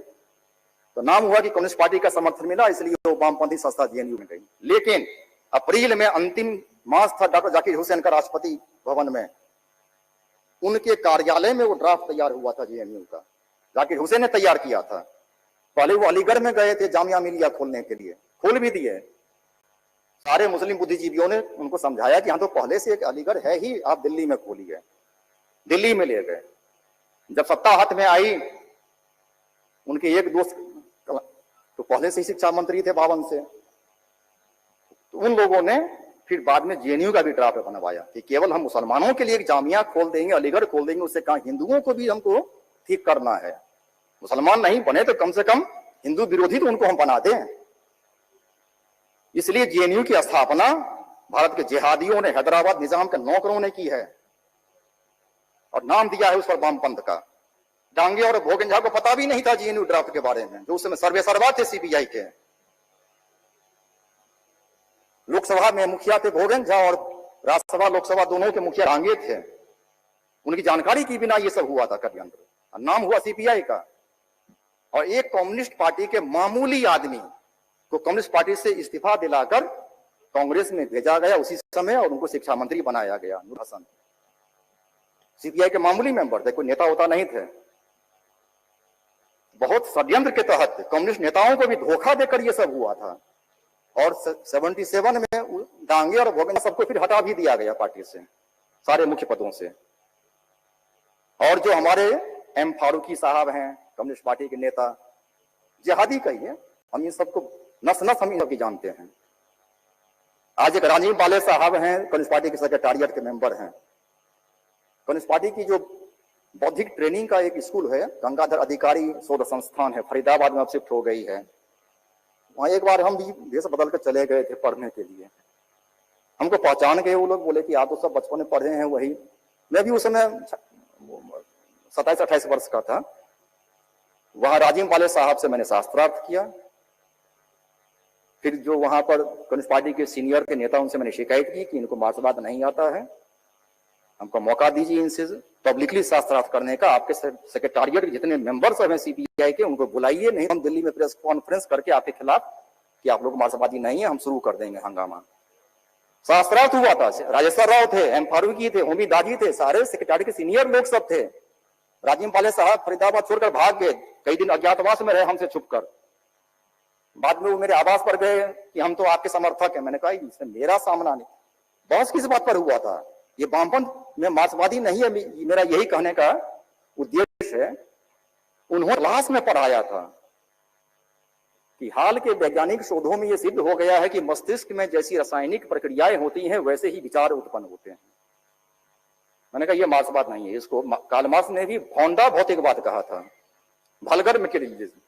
तो नाम हुआ कि कम्युनिस्ट पार्टी का समर्थन मिला, इसलिए वो वामपंथी संस्था जेएनयू में गई। लेकिन अप्रैल में अंतिम मास था डॉक्टर जाकिर हुसैन का राष्ट्रपति भवन में, उनके कार्यालय में वो ड्राफ्ट तैयार हुआ था जेएनयू का। जाकिर हुसैन ने तैयार किया था। पहले वो अलीगढ़ में गए थे जामिया मिलिया खोलने के लिए, खोल भी दिए। सारे मुस्लिम बुद्धिजीवियों ने उनको समझाया कि हाँ तो पहले से एक अलीगढ़ है ही, आप दिल्ली में खोलिए। दिल्ली में ले गए। जब सत्ता हाथ में आई, उनके एक दोस्त तो पहले से ही शिक्षा मंत्री थे 52 से, तो उन लोगों ने फिर बाद में जेएनयू का भी ड्राफ्ट बनवाया कि केवल हम मुसलमानों के लिए एक जामिया खोल देंगे, अलीगढ़ खोल देंगे, उससे कहा हिंदुओं को भी हमको ठीक करना है। मुसलमान नहीं बने तो कम से कम हिंदू विरोधी तो उनको हम बना दें। इसलिए जेएनयू की स्थापना भारत के जिहादियों ने, हैदराबाद निजाम के नौकरों ने की है और नाम दिया है उस पर वामपंथ का। डांगे और भोगन झा को पता भी नहीं था जेएनयू ड्राफ्ट के बारे में, जो उस समय सर्वेसर्वा थे सीपीआई के। लोकसभा में मुखिया थे भोगन झा और राज्यसभा लोकसभा दोनों के मुखिया डांगे थे। उनकी जानकारी के बिना ये सब हुआ था षड्यंत्र। नाम हुआ सीपीआई का। और एक कम्युनिस्ट पार्टी के मामूली आदमी को कम्युनिस्ट पार्टी से इस्तीफा दिलाकर कांग्रेस में भेजा गया उसी समय, और उनको शिक्षा मंत्री बनाया गया। नूर हसन सीपीआई के मामूली मेंबर थे, कोई नेता होता नहीं थे। बहुत षड्यंत्र के तहत कम्युनिस्ट नेताओं को भी धोखा देकर यह सब हुआ था। और 77 में डांगे और भोगन सबको फिर हटा भी दिया गया पार्टी से, सारे मुख्य पदों से। और जो हमारे एम फारूकी साहब हैं, कम्युनिस्ट पार्टी के नेता, जिहादी कहिए, हम इन सबको नस नस हम इन सबकी जानते हैं। आज एक राजीव बाले साहब हैं, कम्युनिस्ट पार्टी के सेक्रेटारिएट के मेंबर हैं। कम्युनिस्ट पार्टी की जो बौद्धिक ट्रेनिंग का एक स्कूल है, गंगाधर अधिकारी शोध संस्थान है, फरीदाबाद में अब शिफ्ट हो गई है। वहां एक बार हम भी देश बदल कर चले गए थे पढ़ने के लिए। हमको पहचान गए वो लोग, बोले कि आप तो सब बचपन में पढ़े हैं वही। मैं भी उस समय 27-28 वर्ष का था। वहां राजीव पाले साहब से मैंने शास्त्रार्थ किया। फिर जो वहां पर कम्युनिस्ट पार्टी के सीनियर के नेता, उनसे मैंने शिकायत की कि इनको मार्क्सवाद नहीं आता है, हमको मौका दीजिए इनसे पब्लिकली शास्त्रार्थ करने का। आपके सेक्रेटारिएट के जितने मेंबर्स हैं सीपीआई के, उनको बुलाइए, नहीं हम दिल्ली में प्रेस कॉन्फ्रेंस करके आपके खिलाफ कि आप लोग मार्क्सवादी नहीं है, हम शुरू कर देंगे हंगामा। शास्त्रार्थ हुआ था। राजेश्वर राव थे, एम फारूकी थे, होमी दाजी थे, सारे सेक्रेटरी के सीनियर लोग सब थे। राजीव पाले साहब फरीदाबाद छोड़कर भाग गए, कई दिन अज्ञातवास में रहे हमसे छुपकर। बाद में वो मेरे आवास पर गए कि हम तो आपके समर्थक हैं। मैंने कहा इसमें मेरा सामना नहीं। बहस किस बात पर हुआ था? ये वामपंथ में मार्क्सवादी नहीं है, मेरा यही कहने का उद्देश्य है। उन्होंने क्लास में पढ़ाया था कि हाल के वैज्ञानिक शोधों में यह सिद्ध हो गया है कि मस्तिष्क में जैसी रासायनिक प्रक्रियाएं होती हैं वैसे ही विचार उत्पन्न होते हैं। मैंने कहा यह मार्क्सवाद नहीं है। इसको कार्ल मार्क्स ने भी भौंडा भौतिकवाद कहा था, वल्गर मटेरियलिज्म।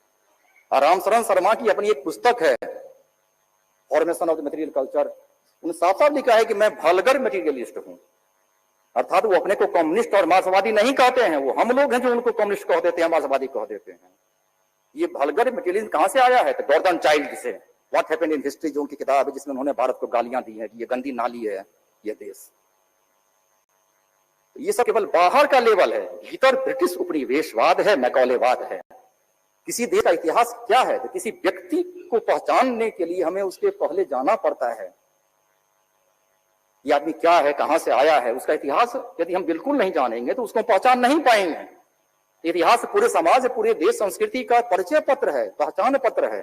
और रामशरण शर्मा की अपनी एक पुस्तक है formation of the material culture, उन्होंने साफ साफ लिखा है कि मैं वल्गर मटेरियलिस्ट हूं। अर्थात वो अपने को कम्युनिस्ट और मार्क्सवादी नहीं कहते हैं, वो हम लोग हैं जो उनको कम्युनिस्ट कह देते हैं, मार्क्सवादी कह देते हैं। ये वल्गर मटेरियलिज्म कहां से आया है? तो गॉर्डन चाइल्ड से, व्हाट हैपेंड इन हिस्ट्री, जो उनकी किताब है जिसमें उन्होंने भारत को गालियां दी है कि ये गंदी नाली है ये देश। ये सब केवल बाहर का लेवल है, भीतर ब्रिटिश उपनिवेशवाद है, मैकॉलेवाद है। किसी देश का इतिहास क्या है? तो किसी व्यक्ति को पहचानने के लिए हमें उसके पहले जाना पड़ता है। ये आदमी क्या है, कहां से आया है, उसका इतिहास यदि हम बिल्कुल नहीं जानेंगे तो उसको पहचान नहीं पाएंगे। इतिहास पूरे समाज, पूरे देश संस्कृति का परिचय पत्र है, पहचान पत्र है।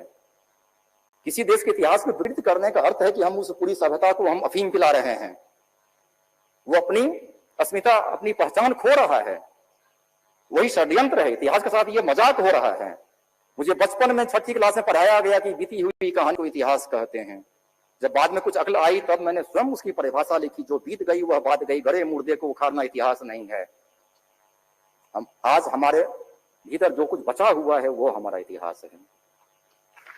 किसी देश के इतिहास को विकृत करने का अर्थ है कि हम उस पूरी सभ्यता को हम अफीम पिला रहे हैं। वो अपनी अस्मिता, अपनी पहचान खो रहा है। वही षड्यंत्र है, इतिहास के साथ ये मजाक हो रहा है। मुझे बचपन में 6ठी क्लास में पढ़ाया गया कि बीती हुई कहानी को इतिहास कहते हैं। जब बाद में कुछ अक्ल आई तब मैंने स्वयं उसकी परिभाषा लिखी, जो बीत गई वह बात गई, गड़े मुर्दे को उखाड़ना इतिहास नहीं है। हम आज हमारे भीतर जो कुछ बचा हुआ है वो हमारा इतिहास है,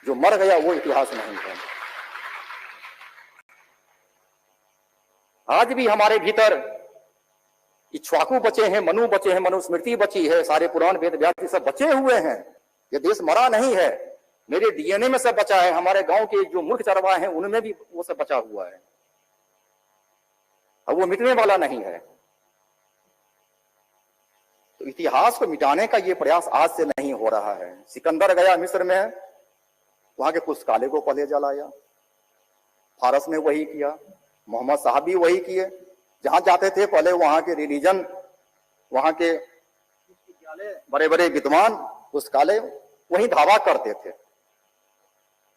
जो मर गया वो इतिहास नहीं है। आज भी हमारे भीतर इक्ष्वाकु बचे हैं, मनु बचे हैं, मनुस्मृति बची है, सारे पुराण वेद व्यास सब बचे हुए हैं। ये देश मरा नहीं है, मेरे डीएनए में सब बचा है। हमारे गांव के जो मूर्ख चरवाहे हैं उनमें भी वो सब बचा हुआ है, अब वो मिटने वाला नहीं है। तो इतिहास को मिटाने का ये प्रयास आज से नहीं हो रहा है। सिकंदर गया मिस्र में, वहां के पुस्तकालय को पहले जलाया, फारस में वही किया, मोहम्मद साहब भी वही किए। जहां जाते थे पहले वहां के रिलीजन, वहां के बड़े बड़े विद्वान पुस्तकालय वही धावा करते थे।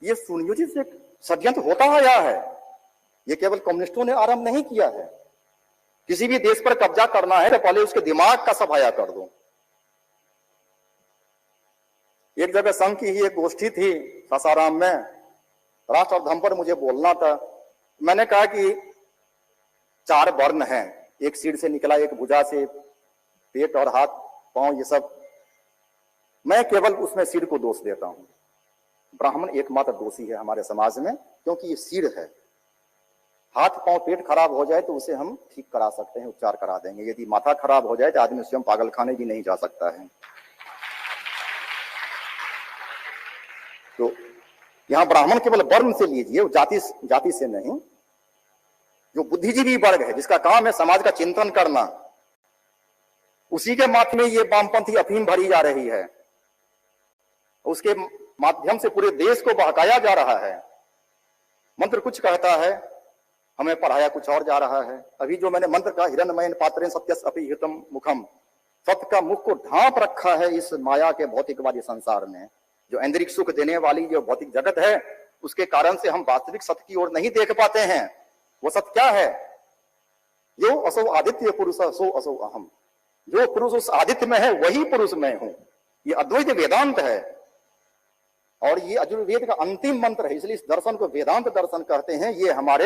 ये सुनियोजित से षड्यंत्र होता आया है। ये केवल कम्युनिस्टों ने आरंभ नहीं किया है। किसी भी देश पर कब्जा करना है तो पहले उसके दिमाग का सफाया कर दो। एक जगह संघ की ही एक गोष्ठी थी सासाराम में, राष्ट्रधर्म पर मुझे बोलना था। मैंने कहा कि 4 वर्ण हैं, एक सिर से निकला, एक भुजा से, पेट और हाथ पांव, ये सब। मैं केवल उसमें सिर को दोष देता हूं। ब्राह्मण एकमात्र दोषी है हमारे समाज में, क्योंकि ये सिर है। हाथ पांव पेट खराब हो जाए तो उसे हम ठीक करा सकते हैं, उपचार करा देंगे। यदि माथा खराब हो जाए तो आदमी स्वयं पागल खाने भी नहीं जा सकता है। तो यहां ब्राह्मण केवल वर्ण से लीजिए, जाति से नहीं। जो बुद्धिजीवी वर्ग है, जिसका काम है समाज का चिंतन करना, उसी के माध्यम में ये वामपंथी अफीम भरी जा रही है। उसके माध्यम से पूरे देश को बहकाया जा रहा है। मंत्र कुछ कहता है, हमें पढ़ाया कुछ और जा रहा है। अभी जो मैंने मंत्र कहा, हिरण्मयेन पात्रेण सत्यस्य अपि हितम मुखम, सत्य का मुख को ढांप रखा है इस माया के भौतिकवादी संसार में। जो ऐन्द्रिक सुख देने वाली जो भौतिक जगत है, उसके कारण से हम वास्तविक सत्य की ओर नहीं देख पाते हैं। वो सत्य क्या है? जो असो आदित्य पुरुष सो असो अहम, जो पुरुष उस आदित्य में है वही पुरुष मैं हूं। ये अद्वैत वेदांत है और ये यजुर्वेद का अंतिम मंत्र है, इसलिए इस दर्शन को वेदांत दर्शन कहते हैं। ये हमारे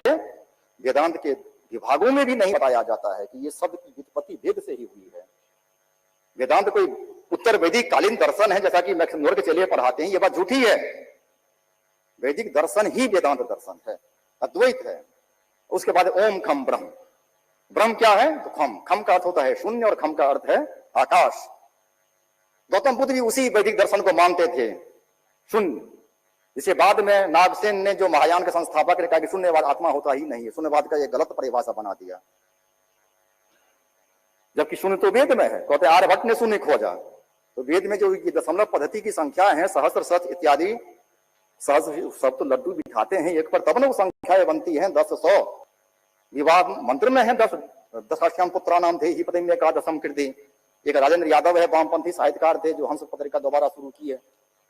वेदांत के विभागों में भी नहीं बताया जाता है कि ये शब्द की व्युत्पत्ति वेद से ही हुई है। वेदांत कोई उत्तर वैदिक कालीन दर्शन है जैसा कि मैक्सिमम के चलिए पढ़ाते हैं, ये बात झूठी है। वैदिक दर्शन ही वेदांत दर्शन है, अद्वैत है। उसके बाद ओम खम ब्रह्म, ब्रह्म क्या है तो खम, खम का अर्थ होता है शून्य और खम का अर्थ है आकाश। गौतम बुद्ध भी उसी वैदिक दर्शन को मानते थे, शून्य। इसे बाद में नागसेन ने जो महायान के संस्थापक ने कहा कि शून्यवाद आत्मा होता ही नहीं है, शून्यवाद का यह गलत परिभाषा बना दिया, जबकि शून्य तो वेद में है। कहते आर्यभट्ट ने शून्य खोजा, तो वेद में जो दशमलव पद्धति की संख्या है, सहस्त्र सच इत्यादि, सहस्त्र सब तो लड्डू बिठाते हैं एक पर, तब न वो संख्याएं बनती हैं 10 100। विवाह मंत्र में है 10 दशाश्याम पुत्रा नाम थे ही पति में का दशम कृति। एक राजेंद्र यादव है, वामपंथी साहित्यकार थे, जो हंस पत्रिका दोबारा शुरू की है।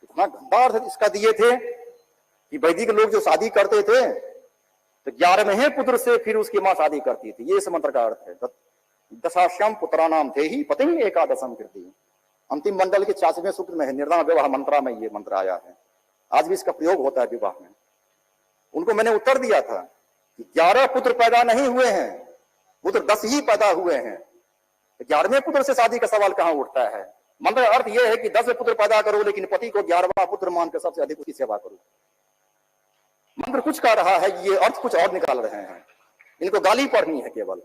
इतना गंदा अर्थ इसका दिए थे कि वैदिक लोग जो शादी करते थे तो 11वें पुत्र से फिर उसकी मां शादी करती थी, ये इस मंत्र का अर्थ है। दशाश्याम पुत्रा नाम थे ही पति में एकादशम कृति। अंतिम मंडल के 86वें सूत्र में है, निर्णय विवाह मंत्रा में ये मंत्र आया है। आज भी इसका प्रयोग होता है विवाह में। उनको मैंने उत्तर दिया था कि 11 पुत्र पैदा नहीं हुए हैं, पुत्र 10 ही पैदा हुए हैं। 11वें पुत्र से शादी का सवाल कहां उठता है? मंत्र अर्थ यह है कि 10 पुत्र पैदा करो, लेकिन पति को 11वां पुत्र मानकर सबसे अधिक उसकी सेवा करो। मंत्र कुछ कह रहा है, ये अर्थ कुछ और निकाल रहे हैं। इनको गाली पढ़नी है, केवल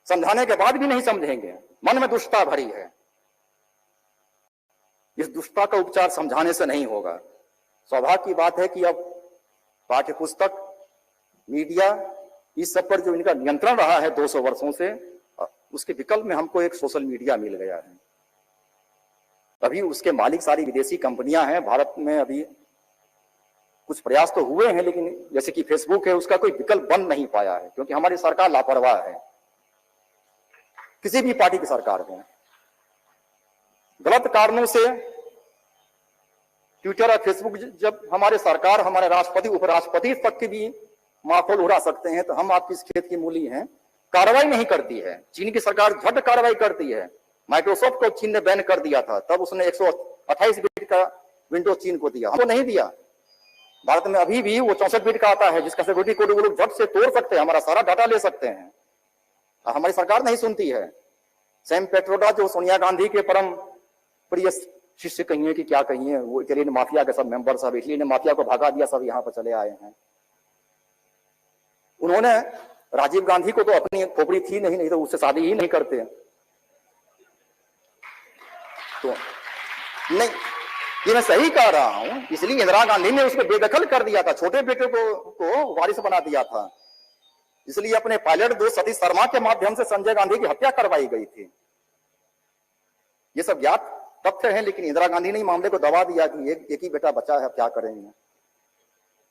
समझाने के बाद भी नहीं समझेंगे। मन में दुष्टता भरी है, इस दुष्टता का उपचार समझाने से नहीं होगा। सौभाग्य की बात है कि अब पाठ्य पुस्तक, मीडिया, इस सब पर जो इनका नियंत्रण रहा है 200 वर्षों से, उसके विकल्प में हमको एक सोशल मीडिया मिल गया है। अभी उसके मालिक सारी विदेशी कंपनियां हैं। भारत में अभी कुछ प्रयास तो हुए हैं, लेकिन जैसे कि फेसबुक है, उसका कोई विकल्प बन नहीं पाया है, क्योंकि हमारी सरकार लापरवाह है। किसी भी पार्टी की सरकार हो, गलत कारणों से ट्विटर और फेसबुक, जब हमारे सरकार, हमारे राष्ट्रपति, उपराष्ट्रपति तक की भी माफोल उड़ा सकते हैं, तो हम आपकी इस खेत की मूली हैं, कार्रवाई नहीं करती है। चीन की सरकार झट कार्रवाई करती है। माइक्रोसॉफ्ट को चीन ने बैन कर दिया था, तब उसने 128 बिट का विंडोज चीन को दिया, हमको नहीं दिया। भारत में अभी भी वो 64 बिट का आता है, जिसका सिक्योरिटी कोड वो लोग झट से तोड़ सकते हैं, हमारा सारा डाटा ले सकते हैं। हमारी सरकार नहीं सुनती है। सैम पेट्रोडा, जो सोनिया गांधी के परम प्रिय शिष्य कहिए कि क्या कहिए, वो इटालियन माफिया के सब मेंबर, सब इटली ने माफिया को भगा दिया, सब यहाँ पर चले आए हैं। उन्होंने राजीव गांधी को तो अपनी खोपड़ी थी नहीं तो उससे शादी ही नहीं करते। तो नहीं, ये मैं सही कह रहा हूं। इसलिए इंदिरा गांधी ने उसको बेदखल कर दिया था, छोटे बेटे को वारिस बना दिया था। इसलिए अपने पायलट दोस्त सतीश शर्मा के माध्यम से संजय गांधी की हत्या करवाई गई थी। ये सब ज्ञात तथ्य है, लेकिन इंदिरा गांधी ने मामले को दबा दिया कि एक ही बेटा बचा है, क्या करेंगे।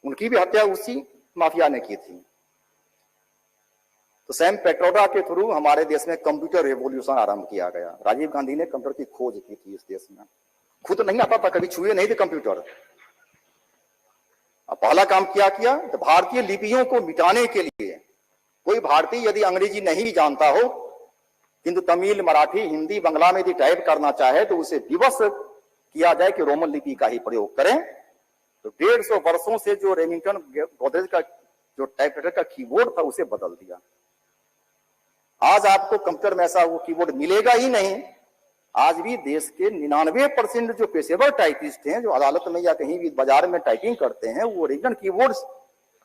उनकी भी हत्या उसी माफिया ने की थी। तो सैम पेट्रोडा के थ्रू हमारे देश में कंप्यूटर रेवोल्यूशन आरंभ किया गया। राजीव गांधी ने कंप्यूटर की खोज की थी इस देश में। खुद नहीं आता था, कभी छुए नहीं थे कंप्यूटर। अब पहला काम क्या किया, तो भारतीय लिपियों को मिटाने के लिए, कोई भारतीय यदि अंग्रेजी नहीं जानता हो, किंतु तमिल, मराठी, हिंदी, बंगला में यदि टाइप करना चाहे, तो उसे विवश किया जाए कि रोमन लिपि का ही प्रयोग करें। तो 150 वर्षों से जो रेमिंगटन गोदरेज का जो टाइपराइटर का कीबोर्ड था, उसे बदल दिया। आज आपको कंप्यूटर में ऐसा वो कीबोर्ड मिलेगा ही नहीं। आज भी देश के 99% जो पेशेवर टाइपिस्ट हैं, जो अदालत में या कहीं भी बाजार में टाइपिंग करते हैं, वो ओरिजिनल कीबोर्ड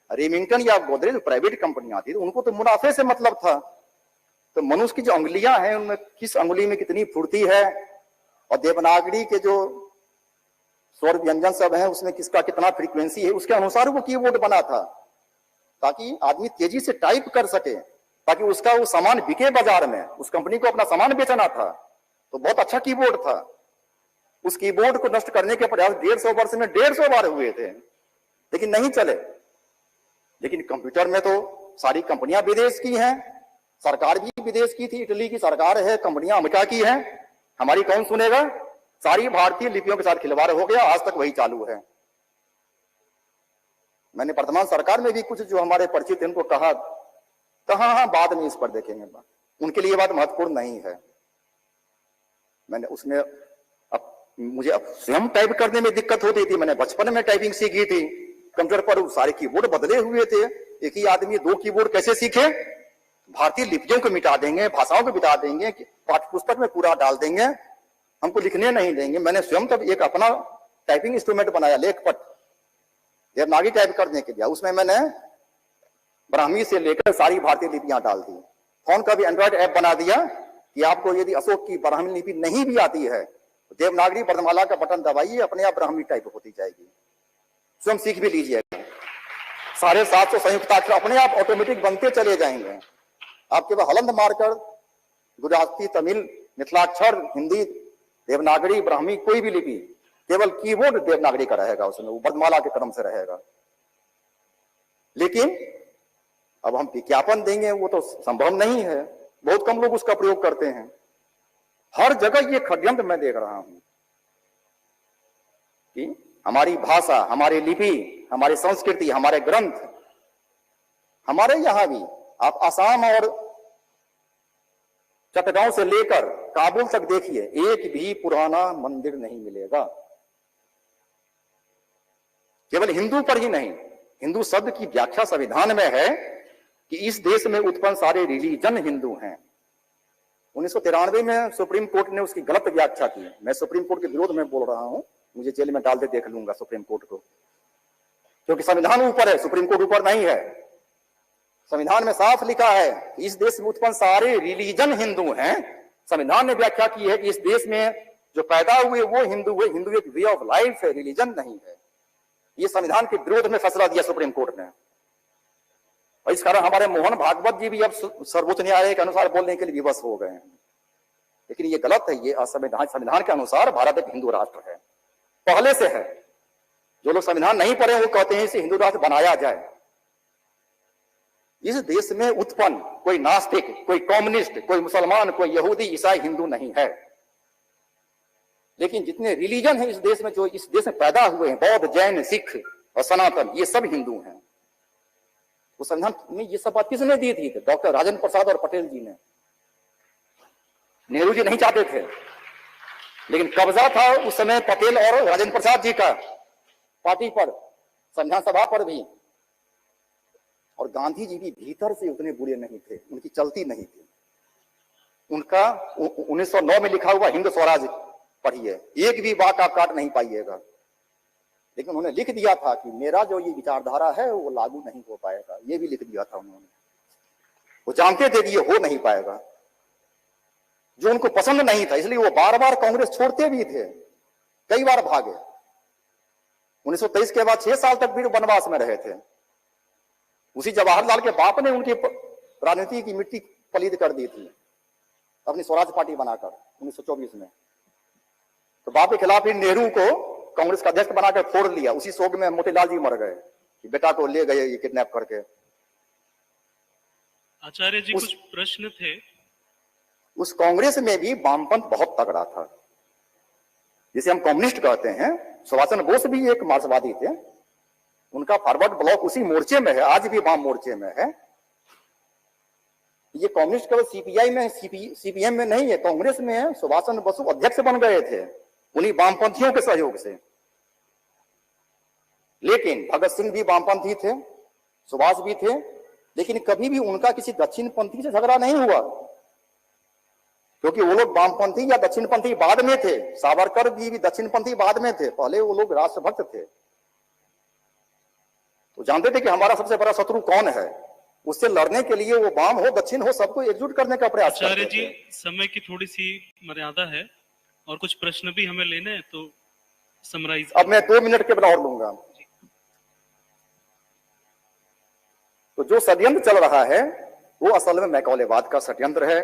रेमिंगटन या गोदरेज प्राइवेट कंपनियां थी, उनको तो मुनाफे से मतलब था। तो मनुष्य की जो अंगुलियां हैं, उनमें किस अंगुली में कितनी फुर्ती है, और देवनागरी के जो स्वर व्यंजन सब हैं, उसमें किसका कितना फ्रीक्वेंसी है, उसके अनुसार वो कीबोर्ड बना था, ताकि आदमी तेजी से टाइप कर सके, ताकि उसका वो सामान बिके बाजार में। उस कंपनी को अपना सामान बेचना था, तो बहुत अच्छा कीबोर्ड था। उस कीबोर्ड को नष्ट करने के प्रयास 150 वर्ष में 150 बार हुए थे, लेकिन नहीं चले। लेकिन कंप्यूटर में तो सारी कंपनियां विदेश की हैं, सरकार भी विदेश की थी, इटली की सरकार है, कंपनियां अमेरिका की हैं। हमारी कौन सुनेगा? सारी भारतीय लिपियों के साथ खिलवाड़ हो गया, आज तक वही चालू है। मैंने वर्तमान सरकार में भी कुछ जो हमारे परिचित हैं उनको कहा, तो हाँ बाद में इस पर देखेंगे, उनके लिए बात महत्वपूर्ण नहीं है। मैंने उसमें मुझे स्वयं टाइप करने में दिक्कत होती थी। मैंने बचपन में टाइपिंग सीखी थी कंप्यूटर पर, सारे कीबोर्ड बदले हुए थे। एक ही आदमी 2 कीबोर्ड कैसे सीखे? भारतीय लिपियों को मिटा देंगे, भाषाओं को मिटा देंगे, पाठ्य पुस्तक में पूरा डाल देंगे, हमको लिखने नहीं देंगे। मैंने स्वयं तब एक अपना टाइपिंग इंस्ट्रूमेंट बनाया, लेखपट। देवनागरी टाइप करने के लिए। उसमें मैंने ब्राह्मी से लेकर सारी भारतीय लिपियां डाल दी। फोन का भी एंड्रॉइड ऐप बना दिया कि आपको यदि अशोक की ब्राह्मी लिपि नहीं भी आती है तो देवनागरी वर्णमाला का बटन दबाइए, अपने आप ब्राह्मी टाइप होती जाएगी। स्वयं सीख भी लीजिएगा। 750 संयुक्ताक्षर अपने आप ऑटोमेटिक बनते चले जाएंगे। आप केवल हलंत मारकर गुजराती, तमिल, मिथिलाक्षर, हिंदी, देवनागरी, ब्राह्मी कोई भी लिपि, केवल कीबोर्ड देवनागरी का रहेगा, उसमें वो वर्णमाला के क्रम से रहेगा। लेकिन अब हम विज्ञापन देंगे वो तो संभव नहीं है, बहुत कम लोग उसका प्रयोग करते हैं। हर जगह ये षड्यंत्र मैं देख रहा हूं कि हमारी भाषा, हमारी लिपि, हमारी संस्कृति, हमारे ग्रंथ, हमारे यहां भी आप आसाम और चटगांव से लेकर काबुल तक देखिए, एक भी पुराना मंदिर नहीं मिलेगा। केवल हिंदू पर ही नहीं, हिंदू शब्द की व्याख्या संविधान में है कि इस देश में उत्पन्न सारे रिलीजन हिंदू हैं। 1993 में सुप्रीम कोर्ट ने उसकी गलत व्याख्या की। मैं सुप्रीम कोर्ट के विरोध में बोल रहा हूं, मुझे जेल में डाल दे देख लूंगा सुप्रीम कोर्ट को, क्योंकि संविधान ऊपर है, सुप्रीम कोर्ट ऊपर नहीं है। संविधान में साफ लिखा है कि इस देश में उत्पन्न सारे रिलीजन हिंदू हैं। संविधान ने व्याख्या की है कि इस देश में जो पैदा हुए वो हिंदू हुए। हिंदू एक वे ऑफ लाइफ है, रिलीजन नहीं है। ये संविधान के विरोध में फैसला दिया सुप्रीम कोर्ट ने, और इस कारण हमारे मोहन भागवत जी भी अब सर्वोच्च न्यायालय के अनुसार बोलने के लिए विवश हो गए हैं। लेकिन ये गलत है, ये असंवैधानिक। संविधान के अनुसार भारत एक हिंदू राष्ट्र है, पहले से है। जो लोग संविधान नहीं पढ़े वो कहते हैं इसे हिंदू राष्ट्र बनाया जाए। इस देश में उत्पन्न कोई नास्तिक, कोई कम्युनिस्ट, कोई मुसलमान, कोई यहूदी, ईसाई हिंदू नहीं है। लेकिन जितने रिलीजन है इस देश में, जो इस देश में पैदा हुए हैं, बौद्ध, जैन, सिख और सनातन, ये सब हिंदू हैं। वो संविधान में ये सब बात किसने दी थी? डॉक्टर राजेंद्र प्रसाद और पटेल जी ने। नेहरू जी नहीं चाहते थे, लेकिन कब्जा था उस समय पटेल और राजेंद्र प्रसाद जी का पार्टी पर, संविधान सभा पर भी। और गांधी जी भी भीतर से उतने बुरे नहीं थे, उनकी चलती नहीं थी। उनका 1909 में लिखा हुआ हिंद स्वराज पढ़िए, एक भी बात आप काट नहीं पाइएगा। लेकिन उन्होंने लिख दिया था कि मेरा जो ये विचारधारा है वो लागू नहीं हो पाएगा, ये भी लिख दिया था उन्होंने। वो जानते थे कि ये हो नहीं पाएगा, जो उनको पसंद नहीं था, इसलिए वो बार बार कांग्रेस छोड़ते भी थे, कई बार भागे। 1923 के बाद 6 साल तक भी वनवास में रहे थे। उसी जवाहरलाल के बाप ने उनकी राजनीति की मिट्टी पलीद कर दी थी अपनी स्वराज पार्टी बनाकर 1924 में। तो बाप के खिलाफ ही नेहरू को कांग्रेस का अध्यक्ष बनाकर फोड़ लिया। उसी शोक में मोतीलाल जी मर गए कि बेटा को ले गए ये किडनैप करके। आचार्य जी कुछ प्रश्न थे। उस कांग्रेस में भी वामपंथ बहुत तगड़ा था, जिसे हम कम्युनिस्ट कहते हैं। सुभाष चंद्र बोस भी एक मार्क्सवादी थे, उनका फॉरवर्ड ब्लॉक उसी मोर्चे में है, आज भी वाम मोर्चे में है। ये कम्युनिस्ट केवल सीपीआई में, सीपीएम में नहीं है, कांग्रेस में है। सुभाष चंद्र बसु अध्यक्ष बन गए थे उन्हीं वामपंथियों के सहयोग से। लेकिन भगत सिंह भी वामपंथी थे, सुभाष भी थे, लेकिन कभी भी उनका किसी दक्षिणपंथी से झगड़ा नहीं हुआ, क्योंकि वो लोग वामपंथी या दक्षिणपंथी बाद में थे। सावरकर भी दक्षिणपंथी बाद में थे, पहले वो लोग राष्ट्रभक्त थे। तो जानते थे कि हमारा सबसे बड़ा शत्रु कौन है, उससे लड़ने के लिए वो वाम हो दक्षिण हो सबको एकजुट करने का प्रयास करते थे। आचार्य जी समय की थोड़ी सी मर्यादा है और कुछ प्रश्न भी हमें लेने हैं, तो समराइज। अब मैं 2 मिनट के बाद और लूंगा। तो जो षड्यंत्र चल रहा है वो असल में मैकॉलेवाद का षड्यंत्र है।